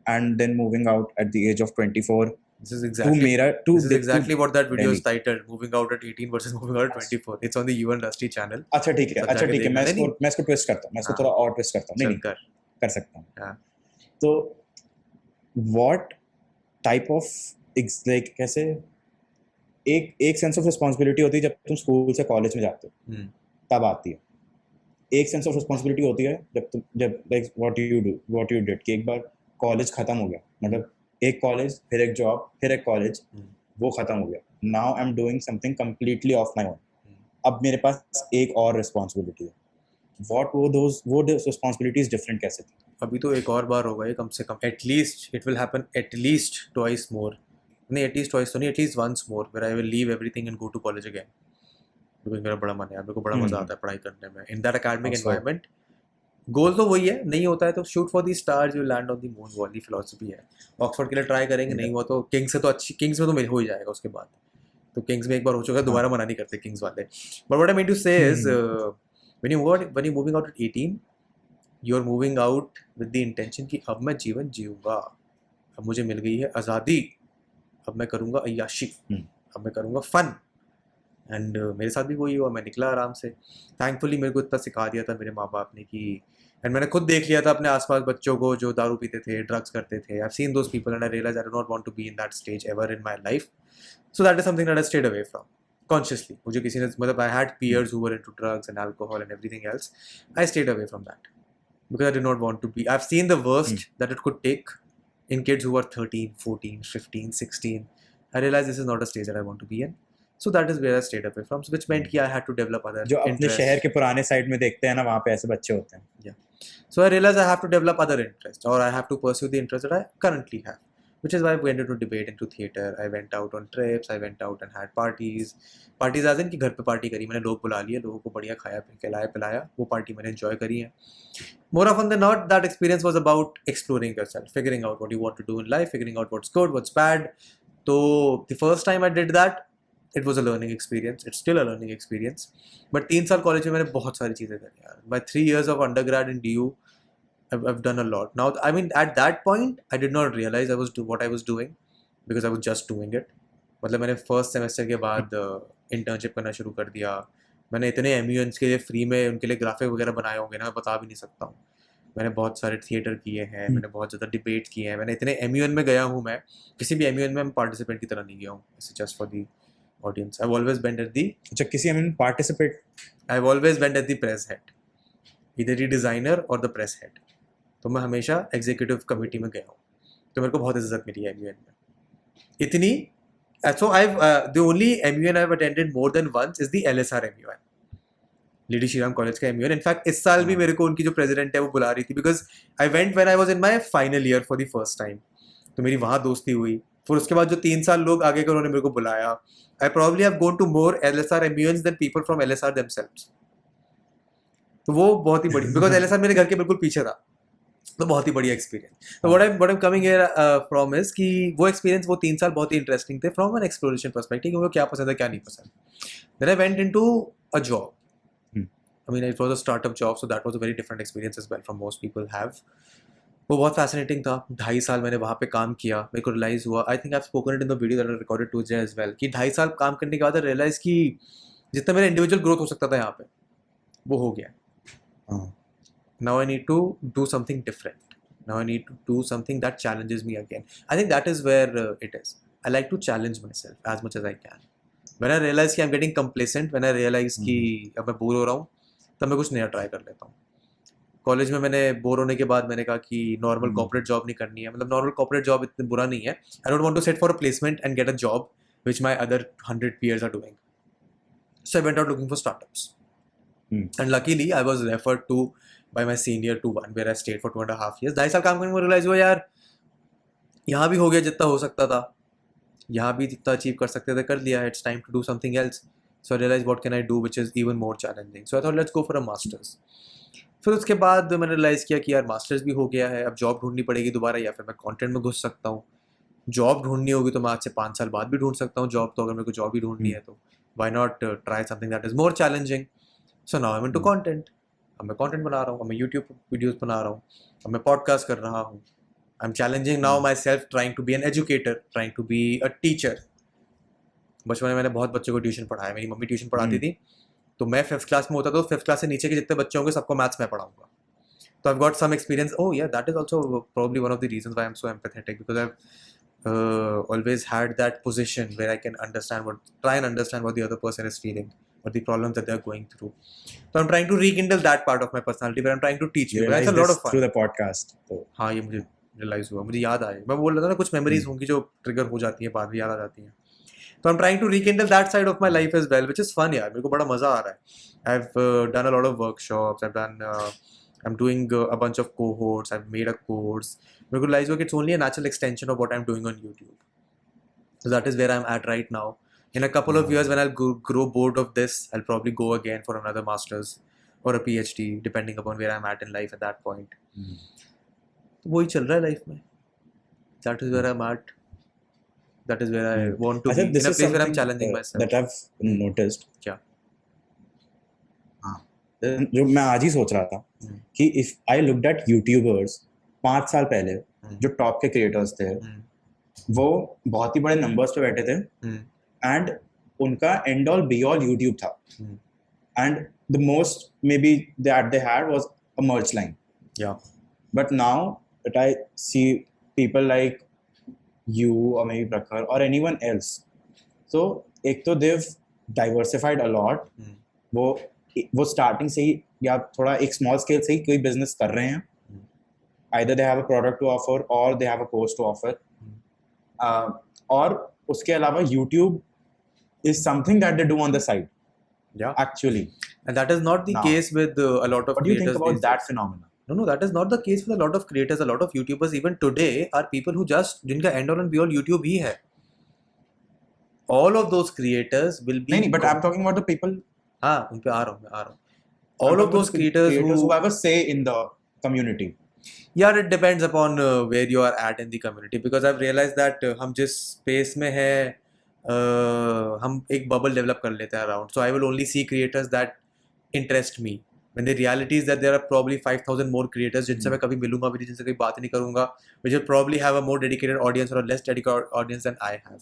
and then moving out at the age of 24. This is exactly what that video is titled, moving out at 18 versus moving out at 24. It's on the UN Rusty channel. अच्छा ठीक है, मैं इसको ट्विस्ट करता हूँ, मैं इसको थोड़ा और ट्विस्ट करता हूँ. नहीं कर सकता हूँ. तो what type of like कैसे एक सेंस ऑफ रिस्पॉन्सिबिलिटी होती है जब तुम स्कूल से कॉलेज में जाते हो, तब आती है. एक सेंस ऑफ रिस्पॉन्सिबिलिटी होती है जब लाइक व्हाट यू डिड कि एक बार कॉलेज खत्म हो गया, मतलब एक कॉलेज फिर एक जॉब फिर एक कॉलेज, वो खत्म हो गया. Now I am doing something completely off my own. अब मेरे पास एक और रिस्पॉन्सिबिलिटी है. व्हाट वो रिस्पॉन्सिबिलिटीज डिफरेंट कैसे थी? अभी तो एक और बार होगा ये, कम से कम at least it will happen at least twice more. नहीं, एटलीस्ट ट्वाइस तो नहीं, at least once more where I will leave everything and go to college again. Because मेरा बड़ा मन है, मेरे को बड़ा मजा आता है पढ़ाई करने में इन दैट एकेडमिक एनवायरनमेंट. गोल तो वही है, नहीं होता है तो shoot for the stars, you land on the moon वाली फिलॉसफी है. ऑक्सफोर्ड के लिए ट्राई करेंगे, नहीं हुआ तो किंग्स से तो अच्छी, किंग्स में तो हो ही जाएगा. उसके बाद तो किंग्स में एक बार हो चुका है, दोबारा मना नहीं करते किंग्स वाले. But what I mean to say is when you moving out at 18, you are moving out with the intention कि अब मैं जीवन जीऊँगा, अब मुझे मिल गई है आज़ादी, अब मैं करूँगा अय्याशी, अब मैं करूँगा फन. एंड मेरे साथ भी वही हुआ. मैं निकला आराम से. थैंकफुली मेरे को इतना सिखा दिया था मेरे माँ बाप ने कि, एंड मैंने खुद देख लिया था अपने आसपास बच्चों को जो दारू पीते थे, ड्रग्स करते थे. I have seen those people and I realise I do not want to be in that stage ever in my life. So that is something that I stayed away from consciously. मुझे किसी ने, मतलब I had peers who were into drugs and alcohol and everything else. I stayed away from that because I did not want to be. I have seen the worst that it could take in kids who are 13, 14, 15, 16. I realized this is not a stage that I want to be in. So that is where I stayed away from. So which meant कि I had to develop other जो अपने शहर के पुराने साइड में देखते हैं ना, वहाँ पे ऐसे बच्चे होते हैं. Yeah. So I realized I have to develop other interests, or I have to pursue the interests that I currently have. Which is why I went into debate, into theater. I went out on trips. I went out and had parties. Parties as in कि घर पे पार्टी करी मैंने, लोग बुला लिए, लोगों को बढ़िया खाया पिलाया, वो पार्टी मैंने enjoy करी है. More often than not, that experience was about exploring yourself, figuring out what you want to do in life, figuring out what's good, what's bad. So the first time I did that, it was a learning experience. It's still a learning experience. But 3 साल कॉलेज में मैंने बहुत सारी चीज़ें करी यार. My 3 years of undergrad in DU, I've done a lot. Now, I mean, at that point, I did not realize what I was doing because I was just doing it. मतलब मैंने फर्स्ट सेमेस्टर के बाद इंटर्नशिप करना शुरू कर दिया. मैंने इतने MUNs के लिए फ्री में उनके लिए ग्राफिक वगैरह बनाए होंगे ना, मैं बता भी नहीं सकता हूँ. मैंने बहुत सारे थिएटर किए हैं, मैंने बहुत ज़्यादा डिबेट किए हैं. मैंने इतने MUN में गया हूँ, मैं किसी भी MUN में पार्टिसिपेंट की तरह नहीं गया हूँ. Just for the audience. I've always been at the किसी MUN participate I've always been at the press head, either the designer or the press head. तो मैं हमेशा एग्जीक्यूटिव कमेटी में गया हूँ, तो मेरे को बहुत इज्जत मिली है MUN में. इतनी. So the only MUN I've attended more than once is the LSR MUN, lady Shriram college का MUN. इनफैक्ट इस साल भी मेरे को उनकी जो प्रेसिडेंट है वो बुला रही थी, because I went when I was in my final year for the first time. तो मेरी वहाँ दोस्ती हुई. फिर उसके बाद जो 3 साल लोग आगे के उन्होंने मेरे को बुलाया. I probably have gone to more LSR MUNs than people from LSR themselves. तो वो बहुत ही बड़ी, बिकॉज LSR मेरे घर के बिल्कुल पीछे था, तो बहुत ही बढ़िया एक्सपीरियंस. तो what I am coming here from is कि वो एक्सपीरियंस, वो 3 साल बहुत ही इंटरेस्टिंग थे फ्रॉम एन एक्सप्लोरेशन पर्सपेक्टिव, कि मुझे क्या पसंद है क्या नहीं पसंद. Then I went into a job. I mean, it was a startup job, so that was a very different experience as well from most people have. वो बहुत फैसिनेटिंग था. 2.5 साल मैंने वहाँ पे काम किया. मेरे को रियलाइज हुआ, I think I have spoken it in the video that I recorded to J as well, कि 2.5 साल काम करने के बाद रियलाइज कि जितना मेरा इंडिविजुअल ग्रोथ हो सकता था यहाँ पे, वो हो गया. Now I need to do something different. Now I need to do something that challenges me again. I think that is where it is. I like to challenge myself as much as I can. When I realize कि I'm getting complacent, when I realize कि अब मैं बोर हो रहा हूँ, तब मैं कुछ नया ट्राई कर लेता हूँ. कॉलेज में मैंने बोर होने के बाद मैंने कहा कि नॉर्मल कॉर्पोरेट जॉब नहीं करनी है. मतलब नॉर्मल कॉर्पोरेट जॉब इतना बुरा नहीं है. I don't want to sit for a placement and get a job which my other 100 peers are doing. So I went out looking for startups. And luckily I was referred to by my senior to one where I stayed for 2.5 years. 2.5 साल काम करने में रियलाइज हुआ यार यहाँ भी हो गया जितना हो सकता था, यहाँ भी जितना अचीव कर सकते थे कर लिया. It's time to do something else. So I realized what can I do which is even more challenging. So I thought let's go for a master's. फिर उसके बाद मैंने रियलाइज़ किया कि यार मास्टर्स भी हो गया है, अब जॉब ढूंढनी पड़ेगी दोबारा, या फिर मैं कंटेंट में घुस सकता हूँ. जॉब ढूंढनी होगी तो मैं आज से 5 साल बाद भी ढूंढ सकता हूँ जॉब. तो अगर मेरे को जॉब ही ढूंढनी है तो why not try something that is more challenging. So now I'm into content. अब मैं कंटेंट बना रहा हूँ, अब मैं यूट्यूब वीडियोस बना रहा हूँ, अब मैं पॉडकास्ट कर रहा हूँ. I am challenging now myself, trying to be an educator, trying to be a teacher. बचपन में मैंने बहुत बच्चों को ट्यूशन पढ़ाया. मेरी मम्मी ट्यूशन पढ़ाती थी, तो मैं 5th क्लास में होता तो 5th क्लास से नीचे के जितने बच्चे होंगे सबको मैथ्स में पढ़ाऊंगा. So I've got some experience. Oh yeah, that is also probably one of the reasons why I'm so empathetic, because I've always had that position where I can try and understand what the other person is feeling, what the problems that they're going through. So I'm trying to rekindle that part of my personality where I'm trying to teach you. That's a lot of fun. Through the podcast. So. हाँ, ये मुझे realize हुआ, मुझे याद आया. मैं बोल रहा था ना कुछ memories होंगी जो trigger हो जाती हैं, बाद में याद आ जाती हैं. So I'm trying to rekindle that side of my life as well, which is fun यार. मेरे को बड़ा मजा आ रहा है. I've done a lot of workshops. I'm doing a bunch of cohorts. I've made a course. मेरे को realize हुआ कि it's only a natural extension of what I'm doing on YouTube. So that is where I'm at right now. In a couple of years, when I'll grow bored of this, I'll probably go again for another master's or a PhD, depending upon where I'm at in life at that point. तो वही चल रहा है life में. That is where I'm at. That is where I want to be. In a place where I'm challenging myself. That I've noticed. क्या? जो मैं आज ही सोच रहा था कि if I looked at YouTubers 5 साल पहले, जो टॉप के क्रिएटर्स थे, वो बहुत ही बड़े नंबर्स पे बैठे थे, एंड उनका end all be all YouTube था, and the most maybe that they had was a merch line. But now that I see people like you or maybe Prakhar or anyone else, so एक तो they've diversified a lot. वो starting से ही या थोड़ा एक small scale से ही कोई business कर रहे हैं. Either they have a product to offer or they have a course to offer. और उसके अलावा YouTube is something that they do on the side. Yeah, actually. And that is not the case with a lot of creators. What do you think about that phenomenon? No, that is not the case with a lot of creators. A lot of YouTubers even today are people who just जिनका end all and be all YouTube ही है. All of those creators will be. नहीं, but I'm talking about the people. हाँ, उन पे आ रहा हूँ. All of those creators who have a say in the community. Yeah, it depends upon where you are at in the community, because I've realized that हम जिस space में है, हम एक bubble develop कर लेते हैं around. So I will only see creators that interest me. When the reality is that there are probably 5,000 more creators जिनसे मैं कभी मिलूंगा भी नहीं, जिनसे कभी बात नहीं करूंगा, which will probably have a more dedicated audience or a less dedicated audience than I have.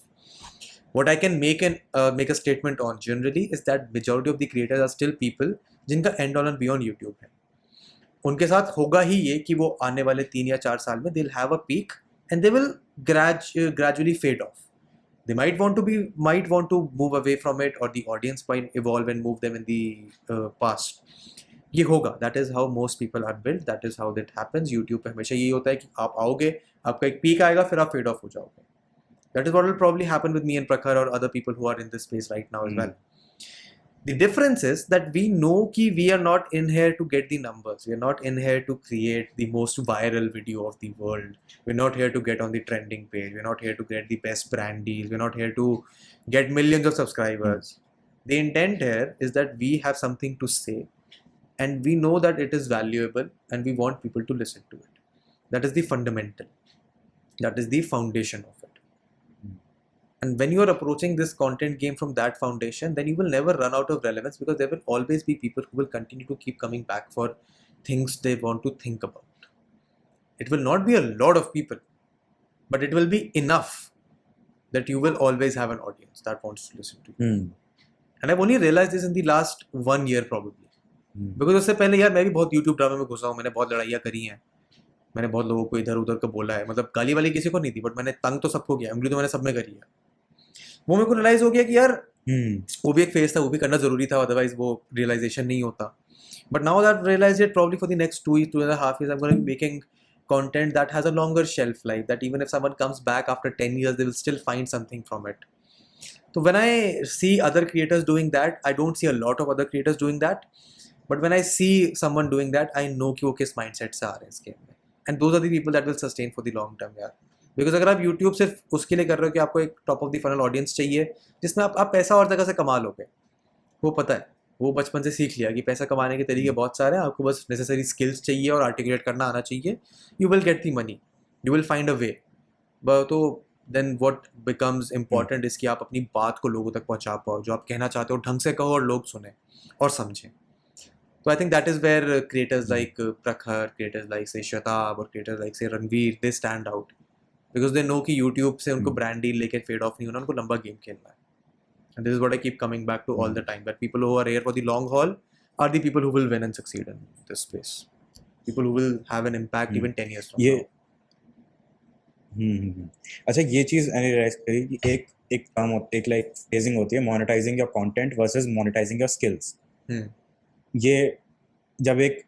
What I can make a statement on generally is that majority of the creators are still people जिनका end all and beyond YouTube है. उनके साथ होगा ही ये कि वो आने वाले 3 या 4 साल में they'll have a peak and they will gradually fade off. They might want to move away from it, or the audience might evolve and move them in the past. ये होगा. That is how most people are built. That is how that happens. YouTube पे हमेशा यही होता है कि आप आओगे, आपका एक पीक आएगा, फिर आप फेड ऑफ हो जाओगे. That is what will probably happen with me and Prakhar or other people who are in this space right now as well. The difference is that we know कि we are not in here to get the numbers. We are not in here to create the most viral video of the world. We're not here to get on the trending page. We're not here to get the best brand deals. We're not here to get millions of subscribers. The intent here is that we have something to say, and we know that it is valuable, and we want people to listen to it. That is the fundamental. That is the foundation of it. And when you are approaching this content game from that foundation, then you will never run out of relevance, because there will always be people who will continue to keep coming back for things they want to think about. It will not be a lot of people, but it will be enough that you will always have an audience that wants to listen to you. And I've only realized this in the last 1 year probably. Because उससे पहले यार मैं भी बहुत YouTube ड्रामे में घुसा हूँ, मैंने बहुत लड़ाइयाँ करी हैं, मैंने बहुत लोगों को इधर उधर का बोला है, मतलब गाली वाली किसी को नहीं थी, बट मैंने तंग तो सबको किया, उंगली तो मैंने सब में करी है. वो मेरे को रियलाइज हो गया कि यार वो भी एक फेस था, वो भी करना जरूरी था, अदरवाइज वो रियलाइजेशन नहीं होता. But now that realise it, probably for the next 2.5 years I'm going to be making content that has a longer shelf life, that even if someone comes back after 10 years they will still find something from it. So when I see other creators doing that, I don't see a lot of other creators doing that, but when I see someone doing that, I know कि वो किस mindset से आ रहे हैं इस game में. And those are the people that will sustain for the long term यार. Because अगर आप YouTube सिर्फ उसके लिए कर रहे हो कि आपको एक top of the funnel audience चाहिए जिसमें आप पैसा और जगह से कमा लोगे, वो पता है, वो बचपन से सीख लिया कि पैसा कमाने के तरीके बहुत सारे हैं, आपको बस नेसेसरी स्किल्स चाहिए और आर्टिकुलेट करना आना चाहिए. You will get the money, you will find a way. तो then what becomes important is कि आप अपनी बात को लोगों तक पहुंचा पाओ, जो आप कहना चाहते हो ढंग से कहो और लोग सुने और समझें. तो I think that is where creators like Prakhar, creators like से शताब और क्रिएटर्स लाइक से Ranveer, they stand out because they know कि यूट्यूब से उनको ब्रांड डील लेकर फेड ऑफ नहीं होना, उनको लंबा गेम खेलना है. And this is what I keep coming back to all the time, that people who are here for the long haul are the people who will win and succeed in this space. People who will have an impact even 10 years from now. अच्छा, ये चीज़ मैंने रियलाइज करी कि एक टर्म होती है, एक लाइक फ्रेजिंग होती है, monetising your content versus monetising your skills. ये जब एक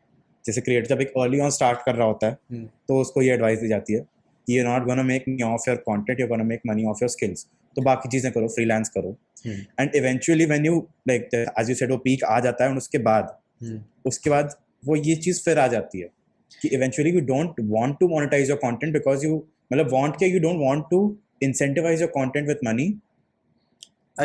जैसे क्रिएटर जब एक अर्ली ऑन स्टार्ट कर रहा होता है तो उसको ये एडवाइस दी जाती है कि you're not gonna make money off your content, you're gonna make money off your skills. तो बाकी चीज़ें करो, फ्रीलांस करो. And eventually when you like as you said वो पीक आ जाता है, और उसके बाद वो ये चीज़ फिर आ जाती है कि eventually you don't want to monetize your content because you मतलब want के you don't want to incentivize your content with money.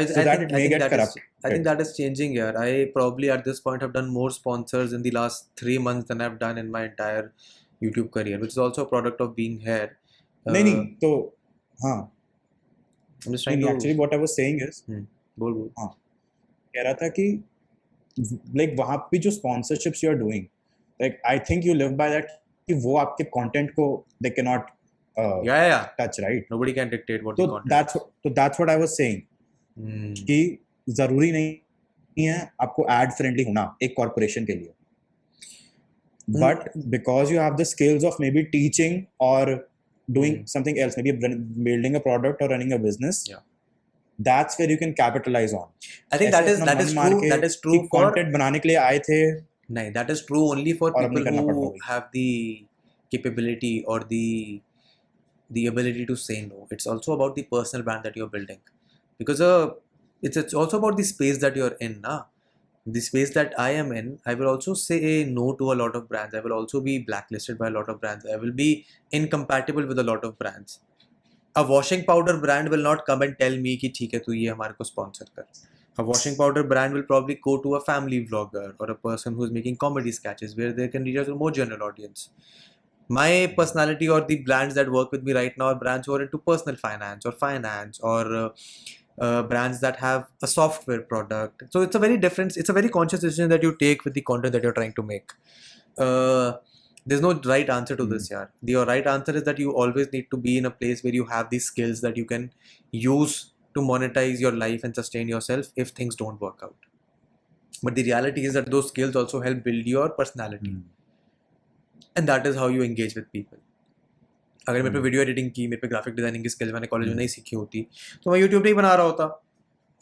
I think that is changing here. I probably at this point have done more sponsors in the last 3 months than I've done in my entire YouTube career, which is also a product of being here. नहीं तो हाँ, I'm just trying to actually what I was saying is बोल हाँ, कह रहा था कि like वहाँ पे जो sponsorships you are doing, like I think you live by that कि वो आपके content को they cannot touch, right? Nobody can dictate what the content. So that's what I was saying. कि जरूरी नहीं है आपको ad friendly होना एक corporation के लिए, but because you have the skills of maybe teaching or doing something else, maybe building a product or running a business, that's where you can capitalize on. I think that is true for content बनाने के लिए आए थे. नहीं, that is true only for people who have the capability or the ability to say no. It's also about the personal brand that you're building, because it's also about the space that you're in na. The space that I am in, I will also say no to a lot of brands. I will also be blacklisted by a lot of brands. I will be incompatible with a lot of brands. A washing powder brand will not come and tell me कि ठीक है तू ये हमारे को sponsor कर. A washing powder brand will probably go to a family vlogger or a person who is making comedy sketches where they can reach out to a more general audience. My personality or the brands that work with me right now are brands who are into personal finance or brands that have a software product. So it's a very conscious decision that you take with the content that you're trying to make. There's no right answer to this, yaar. Your right answer is that you always need to be in a place where you have these skills that you can use to monetize your life and sustain yourself if things don't work out. But the reality is that those skills also help build your personality. And that is how you engage with people. अगर मेरे पे वीडियो एडिटिंग की, मेरे पे ग्राफिक डिजाइनिंग की स्किल्स मैंने कॉलेज में नहीं सीखी होती तो मैं यूट्यूब नहीं बना रहा होता,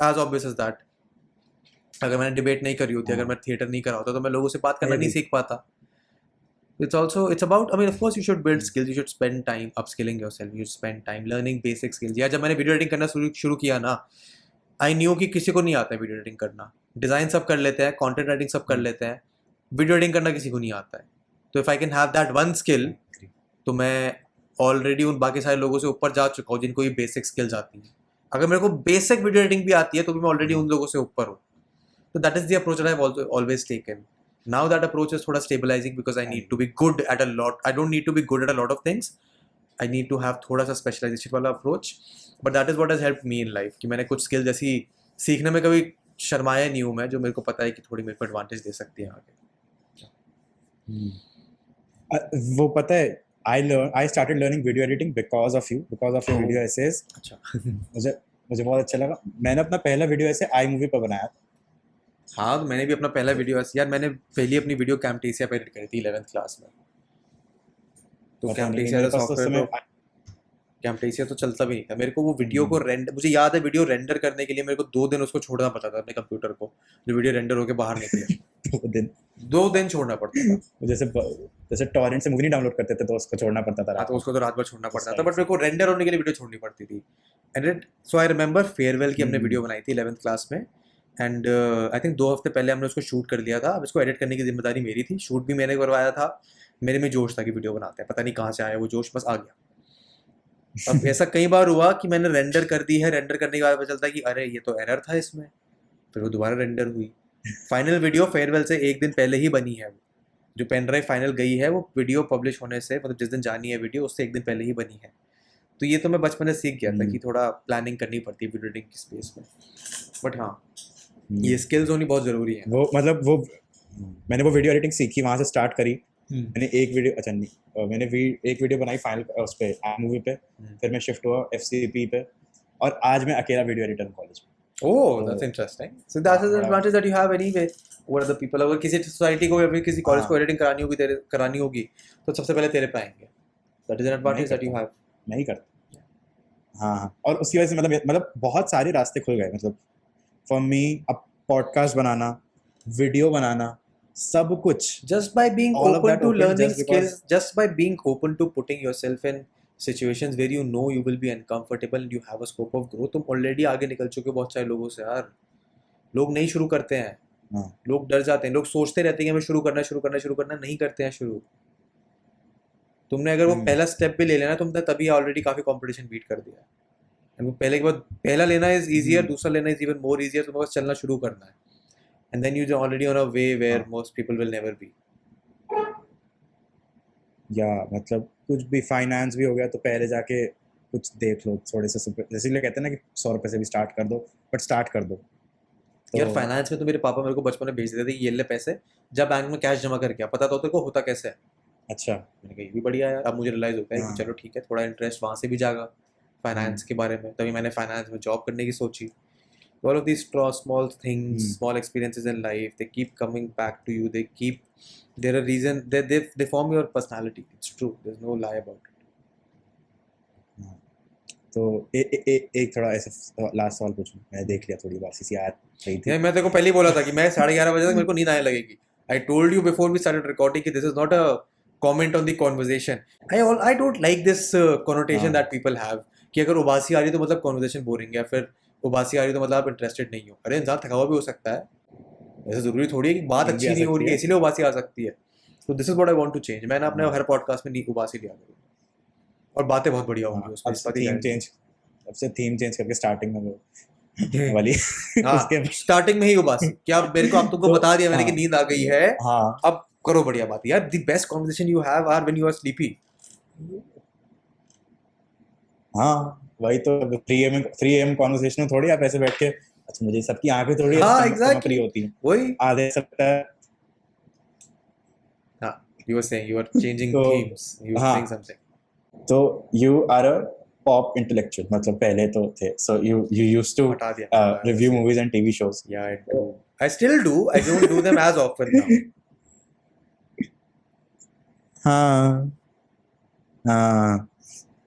एज ऑब्वियस एज दैट. अगर मैंने डिबेट नहीं करी होती, अगर मैं थिएटर नहीं करा होता तो मैं लोगों से बात करना नहीं सीख पाता. It's about, I mean, of course you should build skills, you should spend time upskilling yourself, you should spend time learning basic skills. या जब मैंने वीडियो एडिटिंग करना शुरू किया ना, आई न्यू कि किसी को नहीं आता है वीडियो एडिटिंग करना. डिज़ाइन सब कर लेते हैं, कंटेंट राइटिंग सब कर लेते हैं, वीडियो एडिटिंग करना किसी को नहीं आता है. तो if I can have that one skill तो मैं ऑलरेडी उन बाकी सारे लोगों से ऊपर जा चुका हूँ जिनको ये बेसिक स्किल्स आती हैं. अगर मेरे को बेसिक वीडियो एडिटिंग भी आती है तो भी मैं ऑलरेडी उन लोगों से ऊपर हूँ. तो that is the approach I have always taken. Now that approach is थोड़ा stabilizing because I need to be good at a lot. I don't need to be good at a lot of things. I need to have थोड़ा सा स्पेशलाइजेशन वाला approach, but that is what has helped me in life कि मैंने कुछ स्किल्स जैसी सीखने में कभी शर्माया नहीं हूँ मैं, जो मेरे को पता है कि थोड़ी मेरे को एडवांटेज दे सकती है आगे। वो पता है, I started learning video editing because of you, because of your Oh. video essays. अच्छा मुझे बहुत अच्छा लगा। मैंने अपना पहला वीडियो ऐसे iMovie पर बनाया था। हाँ, तो मैंने भी अपना पहला वीडियो यार, मैंने पहली अपनी वीडियो कैमटेसिया पे एडिट करी थी 11th क्लास में। तो पता नहीं, कैमटेसिया मेरे का पास तो उस सॉफ्टवेयर समय कैमटेसिया तो चलता भी नहीं था। मेरे को वो वीडियो को रेंडर, मुझे याद है वीडियो रेंडर करने के लिए मेरे को 2 दिन उसको छोड़ना पड़ता था अपने कंप्यूटर को, जो वीडियो रेंडर होके बाहर निकले। 2 दिन छोड़ना पड़ता था। जैसे टॉरेंट से मूवी नहीं डाउनलोड करते थे तो उसको छोड़ना पड़ता था हाँ, रात तो में। उसको तो रात भर छोड़ना पड़ता था, बट मेरे को रेंडर होने के लिए वीडियो छोड़नी पड़ती थी। And so I remember farewell की हमने वीडियो बनाई थी 11th क्लास में, एंड आई थिंक 2 हफ्ते पहले हमने उसको शूट कर लिया था। अब इसको एडिट करने की जिम्मेदारी मेरी थी, शूट भी मैंने करवाया था। मेरे में जोश था कि वीडियो बनाते हैं, पता नहीं कहाँ से आया वो जोश, बस आ गया। अब ऐसा कई बार हुआ कि मैंने रेंडर कर दी है, रेंडर करने के बाद पता चलता है कि अरे ये तो एरर था इसमें, फिर वो दोबारा रेंडर हुई। फाइनल वीडियो फेयरवेल से एक दिन पहले ही बनी है, जो पेन ड्राइव फाइनल गई है वो वीडियो पब्लिश होने से, मतलब जिस दिन जानी है वीडियो उससे एक दिन पहले ही बनी है। तो ये तो मैं बचपन से सीख गया था कि थोड़ा प्लानिंग करनी पड़ती है वीडियो एडिटिंग की स्पेस में। बट हाँ, ये स्किल्स होनी बहुत ज़रूरी है। वो मतलब वो मैंने वो वीडियो एडिटिंग सीखी, वहाँ से स्टार्ट करी। मैंने एक वीडियो बनाई फाइनल उस पे iMovie पे, फिर मैं शिफ्ट हुआ FCP पे, और आज मैं अकेला वीडियो एडिटर हूँ कॉलेज में। Oh, that's interesting. So that's an advantage that you have anyway over other people. अगर किसी सोसाइटी को या फिर किसी कॉलेज को एडिटिंग करानी होगी तो सबसे पहले तेरे पे आएंगे। That is an advantage that you have. मैं ही करता। हाँ, और उसकी वजह से मतलब बहुत सारे रास्ते खुल गए। मतलब फॉर मी अब पॉडकास्ट बनाना, वीडियो बनाना, सब कुछ Just by being all of open that to opened learning just because- skills, just by being open to putting yourself in situations where you know you will be uncomfortable and you have a scope of growth, तुम ऑलरेडी आगे निकल चुके हो बहुत सारे लोगों से यार। लोग नहीं शुरू करते हैं, हाँ, लोग डर जाते हैं, लोग सोचते रहते हैं कि हमें शुरू करना, नहीं करते हैं शुरू। तुमने अगर वो पहला स्टेप भी ले लेना, तुमने तभी ऑलरेडी काफ़ी कंपटीशन बीट कर दिया है। And वो पहले के बाद पहला लेना इज ईजियर, दूसरा लेना इज इवन मोर ईजियर। तुम्हें बस चलना शुरू करना है, and then you already on a way where most people will never be. या मतलब कुछ भी फाइनेंस भी हो गया तो पहले जाके कुछ देख लो, थोड़े से जैसे लोग कहते हैं ना कि 100 रुपए से भी स्टार्ट कर दो, बट स्टार्ट कर दो। यार फाइनेंस में तो मेरे पापा मेरे को बचपन में भेज देते थे, ये ले पैसे, जब बैंक में कैश जमा करके आ, पता तो तेरे को होता कैसे है। अच्छा, मैंने कहा ये भी बढ़िया है। अब मुझे रियलाइज होता है कि चलो ठीक है, थोड़ा इंटरेस्ट वहाँ से भी जागा फाइनेंस के बारे में, तभी मैंने फाइनेंस में जॉब करने की सोची। All of these small things, small experiences in life, they keep coming back to you. They're a reason, they form your personality. It's true. There's no lie about it. तो एक थोड़ा ऐसे लास्ट सवाल पूछूं, मैं देख लिया थोड़ी बार सीसी आ रही थी। मैं तेरे को पहले ही बोला था कि मैं 11:30 बजे तक मेरे को नींद आने लगेगी। I told you before we started recording कि this is not a comment on the conversation. I don't like this connotation that people have कि अगर उबासी आ रही तो मतलब conversation boring है, फिर उबासी आ रही तो मतलब आप इंटरेस्टेड नहीं हो। अरे इंसान थका हुआ भी हो सकता है, ऐसा जरूरी थोड़ी है कि बात अच्छी नहीं हो रही है इसीलिए उबासी आ सकती है। तो this is what I want to change. मैंने अपने हर पॉडकास्ट में उबासी लिया करूँ और बातें बहुत बढ़िया होंगी उसमें। सबसे थीम चेंज करके स्टार्टिंग में वो वाली स्टार्टिंग में ही उबासी क्या मेरे को अब तुमको बता दिया मैंने कि नींद आ गई है, अब करो बढ़िया बात। यार the best conversation you have are when you are sleepy. हाँ वही तो 3 AM कॉन्वर्सेशन में थोड़ी आप ऐसे बैठ के, अच्छा मुझे सबकी आंखें थोड़ी एग्जैक्टली होती हैं, वही आधे सकता है। हाँ, you were saying you were changing themes, you were saying something. तो you are a pop intellectual, मतलब पहले तो थे, so you used to review movies and TV shows. Yeah, I do. I still do. I don't do them as often now. हाँ,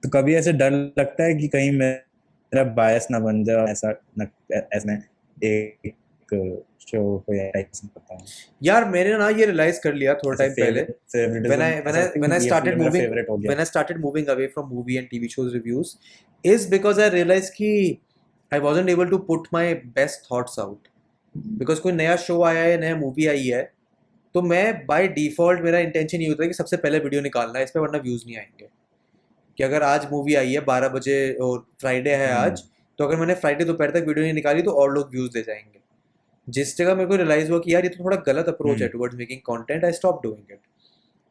तो कभी ऐसे डर लगता है कि कहीं मेरा बायस ना बन जाए, ऐसा एक शो को या टाइप करता हूँ। यार मैंने ना ये रियलाइज कर लिया थोड़ा टाइम पहले when I started moving away from movie and TV shows reviews is because I realized कि I wasn't able to put my best thoughts out because कोई नया शो आया है, नया मूवी आई है, तो मैं बाय डिफॉल्ट मेरा इंटेंशन ये होता है कि सबसे पहले वीडियो निकालना है इस पे, वरना व्यूज़ नहीं आएंगे। कि अगर आज मूवी आई है 12 बजे और फ्राइडे है आज, तो अगर मैंने फ्राइडे दोपहर तक वीडियो नहीं निकाली तो और लोग व्यूज़ दे जाएंगे। जिस जगह मेरे को रियलाइज हुआ कि यार ये तो थोड़ा गलत अप्रोच है towards making content, I stop doing it.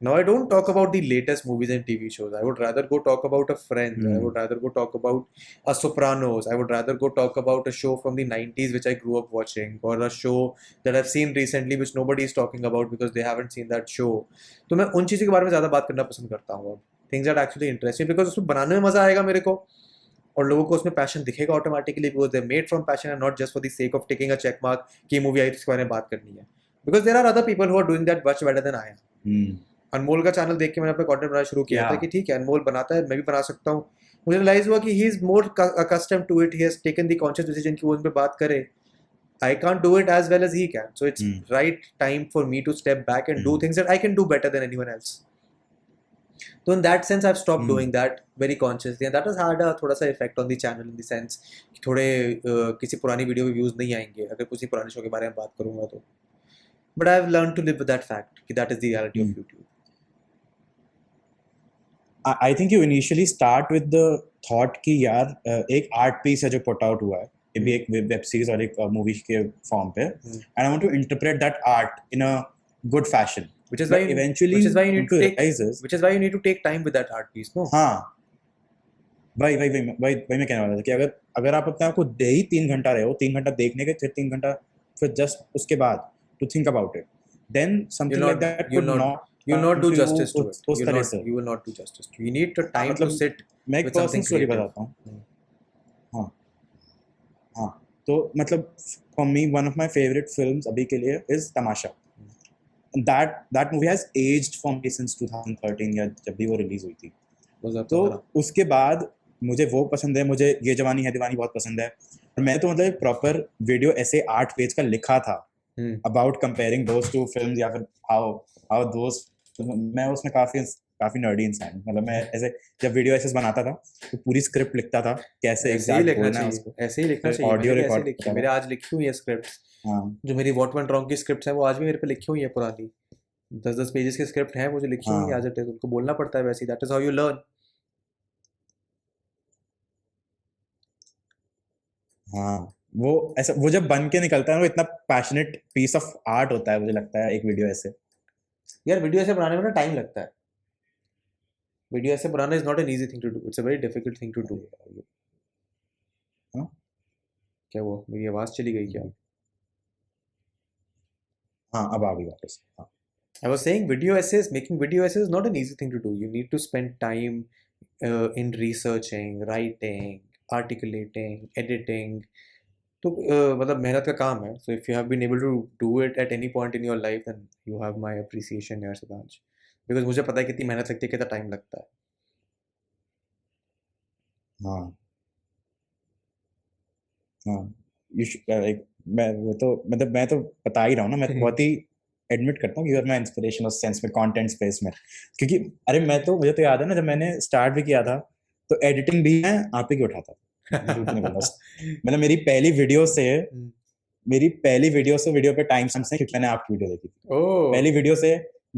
Now I don't talk about the latest movies and TV shows. I would rather go talk about a Friends. I would rather go talk about a Sopranos. I would rather go talk about a show from the 90s which I grew up watching, or a show that I've seen recently which nobody is talking about because they haven't seen that show. तो मैं उन चीज़ों के बारे में ज़्यादा बात करना पसंद करता हूँ. Things that actually interesting because उसमें बनाने में मज़ा आएगा मेरे को, और लोगों को उसमें पैशन दिखेगा automatically because they made from passion and not just for the sake of taking a check mark कि मूवी आई तो इसके बारे में बात करनी है. Because there are other people who are doing that much better than I am. Anmol का चैनल देख के मैंने अपना कंटेंट बनाना शुरू किया था कि ठीक है अनमोल बनाता है, मैं भी बना सकता हूँ. मुझे रियलाइज हुआ कि he is more accustomed to it, he has taken the conscious decision कि वो उन पे बात करे. I can't do it as well as he can. So it's right time for me to step back and do things that I can do better than anyone else. So in that sense, I've stopped doing that very consciously, and that has had a थोड़ा सा effect on the channel in the sense कि थोड़े किसी पुरानी वीडियो में व्यूज नहीं आएंगे अगर किसी पुराने शो के बारे में बात करूंगा तो. But I've learned to live with that fact कि that is the reality of YouTube. I think you initially start with the thought कि यार एक art piece है जो put out हुआ है, ये भी एक web series और एक movie के form पे, and I want to interpret that art in a good fashion. Which is why you need to take time with that art piece, no? हाँ, भाई मैं कहने वाला था कि अगर आप अपने आप को दे ही 3 घंटा रहे हो, 3 घंटा देखने के, फिर 3 घंटा फिर जस्ट उसके बाद to think about it, then something like that could not you will not do justice to it. You will not do justice to it. You need the time to sit मैं एक पर्सनल स्टोरी बताता हूँ. हाँ तो मतलब for me one of my favorite films अभी के लिए is Tamasha. That movie has aged for me since 2013 या जब भी वो रिलीज हुई थी. तो उसके बाद मुझे वो पसंद है, मुझे ये जवानी है दीवानी बहुत पसंद है. और मैं तो मतलब एक प्रॉपर वीडियो ऐसे 8 पेज का लिखा था about comparing those two films या फिर how those, मैं उसमें काफी नर्डी इंसान. मतलब मैं ऐसे जब वीडियो ऐसे बनाता था तो पूरी स्क्रिप्ट लिखता था कैसे एग्जैक्ट बोलना है उसको, ऐसे ही लिखना चाहिए. ऑडियो रिकॉर्ड मेरे आज लिखी हुई है स्क्रिप्ट्स. जो मेरी व्हाट वेंट रॉन्ग की स्क्रिप्ट्स हैं वो आज भी मेरे पे लिखी हुई है पुरानी 10 पेजेस की स्क्रिप्ट है, मुझे लिखी हुई है आज. उनको बोलना पड़ता है वैसे. That is how you learn. हाँ वो जब बन के निकलता है वो इतना पैशनेट पीस ऑफ आर्ट होता है मुझे लगता है. एक वीडियो ऐसे यार वीडियो ऐसे बनाने में ना टाइम लगता है. वीडियो ऐसे बनाना is not an easy thing to do. It's a very difficult thing to do. क्या वो मेरी आवाज चली गई क्या? हाँ अब आ गई वापस. I was saying making video essays is not an easy thing to do. You need to spend time in researching, writing, articulating, editing. तो मतलब मेहनत का काम है. So if you have been able to do it at any point in your life, then you have my appreciation यार सिद्धांश. Because मुझे पता है कितनी मेहनत लगती है, कितना टाइम लगता है. मैं तो बता ही रहा हूँ ना. मैं बहुत ही एडमिट करता हूँ कि यूर माय इंस्पिरेशन उस सेंस में, कंटेंट स्पेस में. क्योंकि अरे मुझे तो याद है ना जब मैंने स्टार्ट भी किया था तो एडिटिंग भी मैं आप ही की उठाता था. मतलब मेरी पहली वीडियो से वीडियो पे टाइम स्टैम्प्स हैं क्योंकि मैंने आपकी वीडियो देखी थी. पहली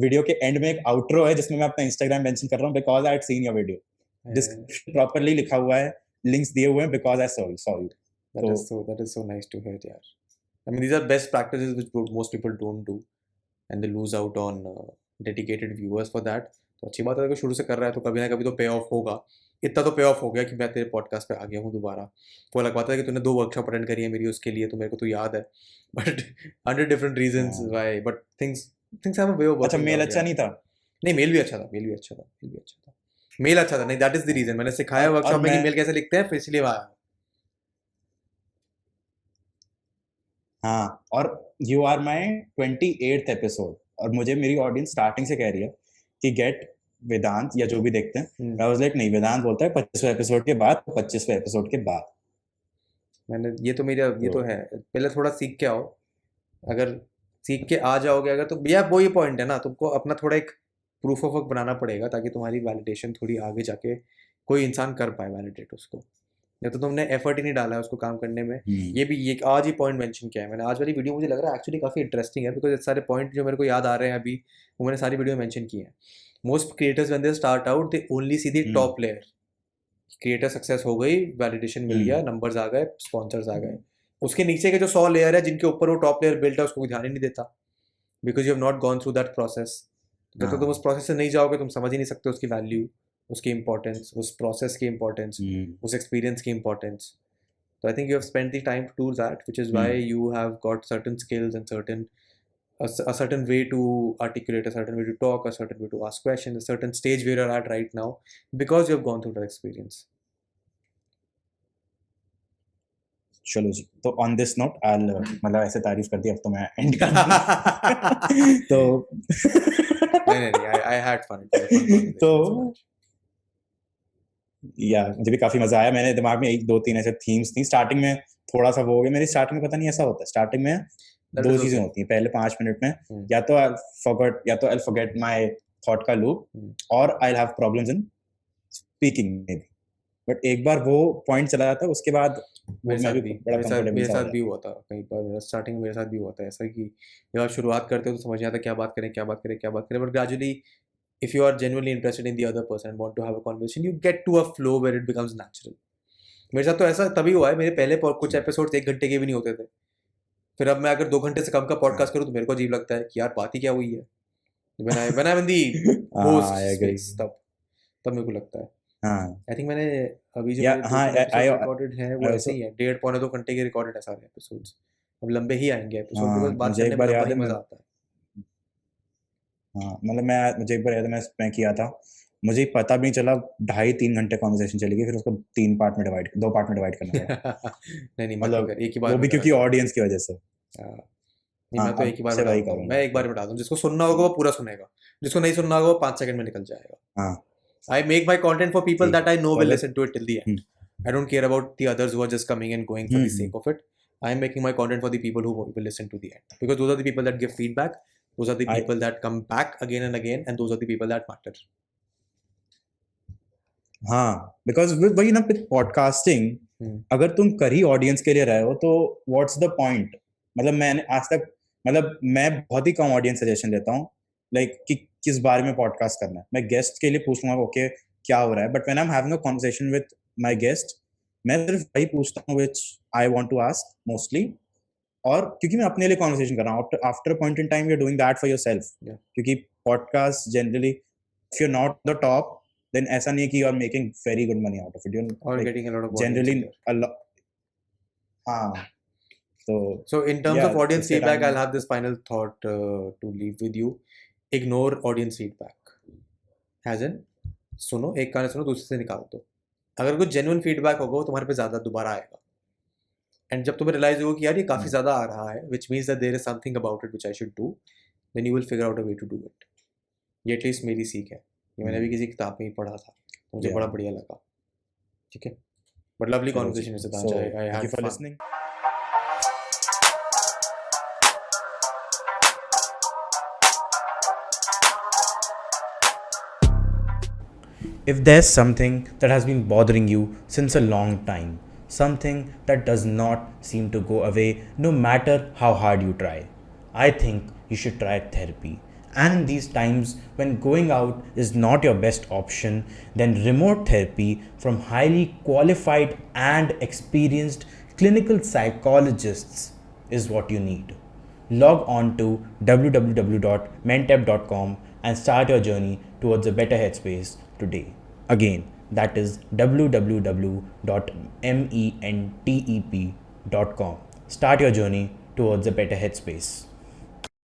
वीडियो के एंड में एक आउट्रो है जिसमें मैं अपना इंस्टाग्राम मेंशन कर रहा हूँ because I had seen your video. Description properly लिखा हुआ है, लिंक्स दिए हुए हैं because I saw you. That is so nice to hear, yaar. I mean, these are best practices which most people don't do, and they lose out on dedicated viewers for that. तो अच्छी बात है अगर शुरू से कर रहा है तो कभी ना कभी तो पे ऑफ होगा. इतना तो पे ऑफ हो गया कि मैं तेरे पॉडकास्ट पे आ गया हूँ दोबारा. वो अलग बात है कि तूने 2 वर्कशॉप अटेंड करी है मेरी उसके लिए, तो मेरे को तो याद है. But under different reasons why. But things have a way of. अच्छा मेल अच्छा नहीं था? नहीं मेल भी अच्छा था. मेल अच्छा था. नहीं दैट इज द रीजन. मैंने सिखाया वर्कशॉप में कि मेल कैसे लिखते हैं, फिर इसलिए आया. हाँ और you are my 28th episode और मुझे मेरी ऑडियंस स्टार्टिंग से कह रही है कि गेट वेदांत या जो भी देखते हैं. आई वाज लाइक नहीं, वेदांत बोलता है 25वें एपिसोड के बाद. 25वें एपिसोड के बाद मैंने ये तो है. पहले थोड़ा सीख के आओ. अगर सीख के आ जाओगे अगर तो भैया वो ये पॉइंट है ना, तुमको अपना थोड़ा एक प्रूफ ऑफ वर्क बनाना पड़ेगा ताकि तुम्हारी वैलिडेशन थोड़ी आगे जाके कोई इंसान कर पाए वैलिडेट उसको. या तो तुमने एफर्ट ही नहीं डाला है उसको काम करने में. ये भी ये आज ही पॉइंट मेंशन किया है मैंने. आज वाली वीडियो मुझे लग रहा है एक्चुअली काफ़ी इंटरेस्टिंग है बिकॉज सारे पॉइंट जो मेरे को याद आ रहे हैं अभी वो मैंने सारी वीडियो मेंशन किए हैं. Most creators when they start out they only see the top layer. Creator success हो गई, वैलिडेशन मिल गया, नंबर्स आ गए, स्पॉन्सर्स आ गए. उसके नीचे के जो 100 लेयर है जिनके ऊपर वो टॉप लेयर बिल्ट है उसको ध्यान ही नहीं देता because you have not gone through that process. जब तक तुम उस प्रोसेस से नहीं जाओगे तुम समझ ही नहीं सकते उसकी वैल्यू, उसकी इंपॉर्टेंस, उस प्रोसेस की इंपॉर्टेंस, उस एक्सपीरियंस की importance. So I think you have spent the time to do that, which is why you have got certain skills and a certain way to articulate, a certain way to talk, a certain way to ask questions, a certain stage where you're at right now, because you have gone through that experience. चलो जी, तो ऑन दिस नोट आई मतलब ऐसे तारीफ कर दी, अब तो मैं एंड कर तो नहीं, I had fun. It was a fun conversation. तो या मुझे भी काफी मजा आया. मैंने दिमाग में 1-2-3 ऐसे थीम्स थी स्टार्टिंग में, थोड़ा सा वो हो गया मेरी स्टार्टिंग में. पता नहीं ऐसा होता है स्टार्टिंग में, दो चीजें होती हैं पहले 5 मिनट में, या तो I'll forget my thought का loop, और I'll have problems in speaking maybe. But एक बार वो पॉइंट चला जाता है उसके बाद मेरे साथ भी हुआ था कई बार. स्टार्टिंग में मेरे साथ भी हुआ था ऐसा कि जब आप शुरुआत करते हो तो समझ नहीं आता क्या बात करें, but gradually if you are genuinely interested in the other person and want to have a conversation, you get to a flow where it becomes natural. मेरे साथ तो ऐसा तभी हुआ है. मेरे पहले कुछ एपिसोड्स 1 घंटे के भी नहीं होते थे. फिर अब मैं अगर 2 घंटे से कम का पॉडकास्ट करूँ तो मेरे को अजीब लगता है कि यार बात ही क्या हुई है. when I'm in the host space, तब मेरे को लगता है. I think मैंने अभी जो रिकॉर्डेड है वो ऐसे ही है, 1.5-2 घंटे के रिकॉर्डेड है सारे एपिसोड्स. अब लंबे ही आएंगे एपिसोड, बिकॉज़ बात करने में बड़ा मजा आता है. हाँ मतलब मुझे एक बार याद है मैं किया था, मुझे पता भी नहीं चला 2.5-3 घंटे कॉन्वर्सेशन चलेगी, फिर उसको 2 पार्ट में डिवाइड करना पड़ा. नहीं मतलब एक ही बार वो भी क्योंकि ऑडियंस की वजह से. नहीं मैं तो एक ही बार बता दूं, मैं एक बार बता दूं, जिसको सुनना होगा वो पूरा सुनेगा, जिसको नहीं सुनना होगा वो 5 सेकंड में निकल जाएगा. I make my content for people that I know will listen to it till the end. I don't care about the others who are just coming and going for the sake of it. I am making my content for the people who will listen to the end, because those are the people that give feedback, those are the people that come back again and again, and those are the people that matter. हाँ, because वही ना पॉडकास्टिंग, अगर तुम कर ही ऑडियंस के लिए रहे हो तो व्हाट्स द पॉइंट. मतलब मैंने आज तक मैं बहुत ही कम ऑडियंस सजेशन देता हूँ, लाइक कि किस बारे में पॉडकास्ट करना है. मैं गेस्ट के लिए पूछ लूंगा ओके क्या हो रहा है, but when I am having a conversation with my guest मैं सिर्फ वही पूछता हूँ which I want to ask mostly, और क्योंकि मैं अपने लिए कन्वर्सेशन कर रहा हूँ. After a point in time you are doing that for yourself, क्योंकि podcast generally if you are not the top then ऐसा नहीं है कि you are making very good money out of it, you और getting a lot of generally हाँ. So in terms of audience feedback, I'll have this final thought to leave with you. Ignore audience feedback. As in, सुनो, एक गाना सुनो, दूसरे से निकाल दो. अगर कुछ genuine feedback होगा वो तुम्हारे पे ज़्यादा दोबारा आएगा. And जब तुम्हें realize होगा कि यार ये काफ़ी ज़्यादा आ रहा है, which means that there is something about it which I should do, then you will figure out a way to do it. ये at least मेरी सीख है. ये मैंने भी किसी किताब में ही पढ़ा था, मुझे बड़ा बढ़िया लगा. ठीक है? But lovely conversation with Siddharth. I had fun. Listening. If there's something that has been bothering you since a long time, something that does not seem to go away no matter how hard you try, I think you should try therapy. And in these times when going out is not your best option, then remote therapy from highly qualified and experienced clinical psychologists is what you need. Log on to www.mentep.com and start your journey towards a better headspace today. Again, that is www.mentep.com. Start your journey towards a better headspace.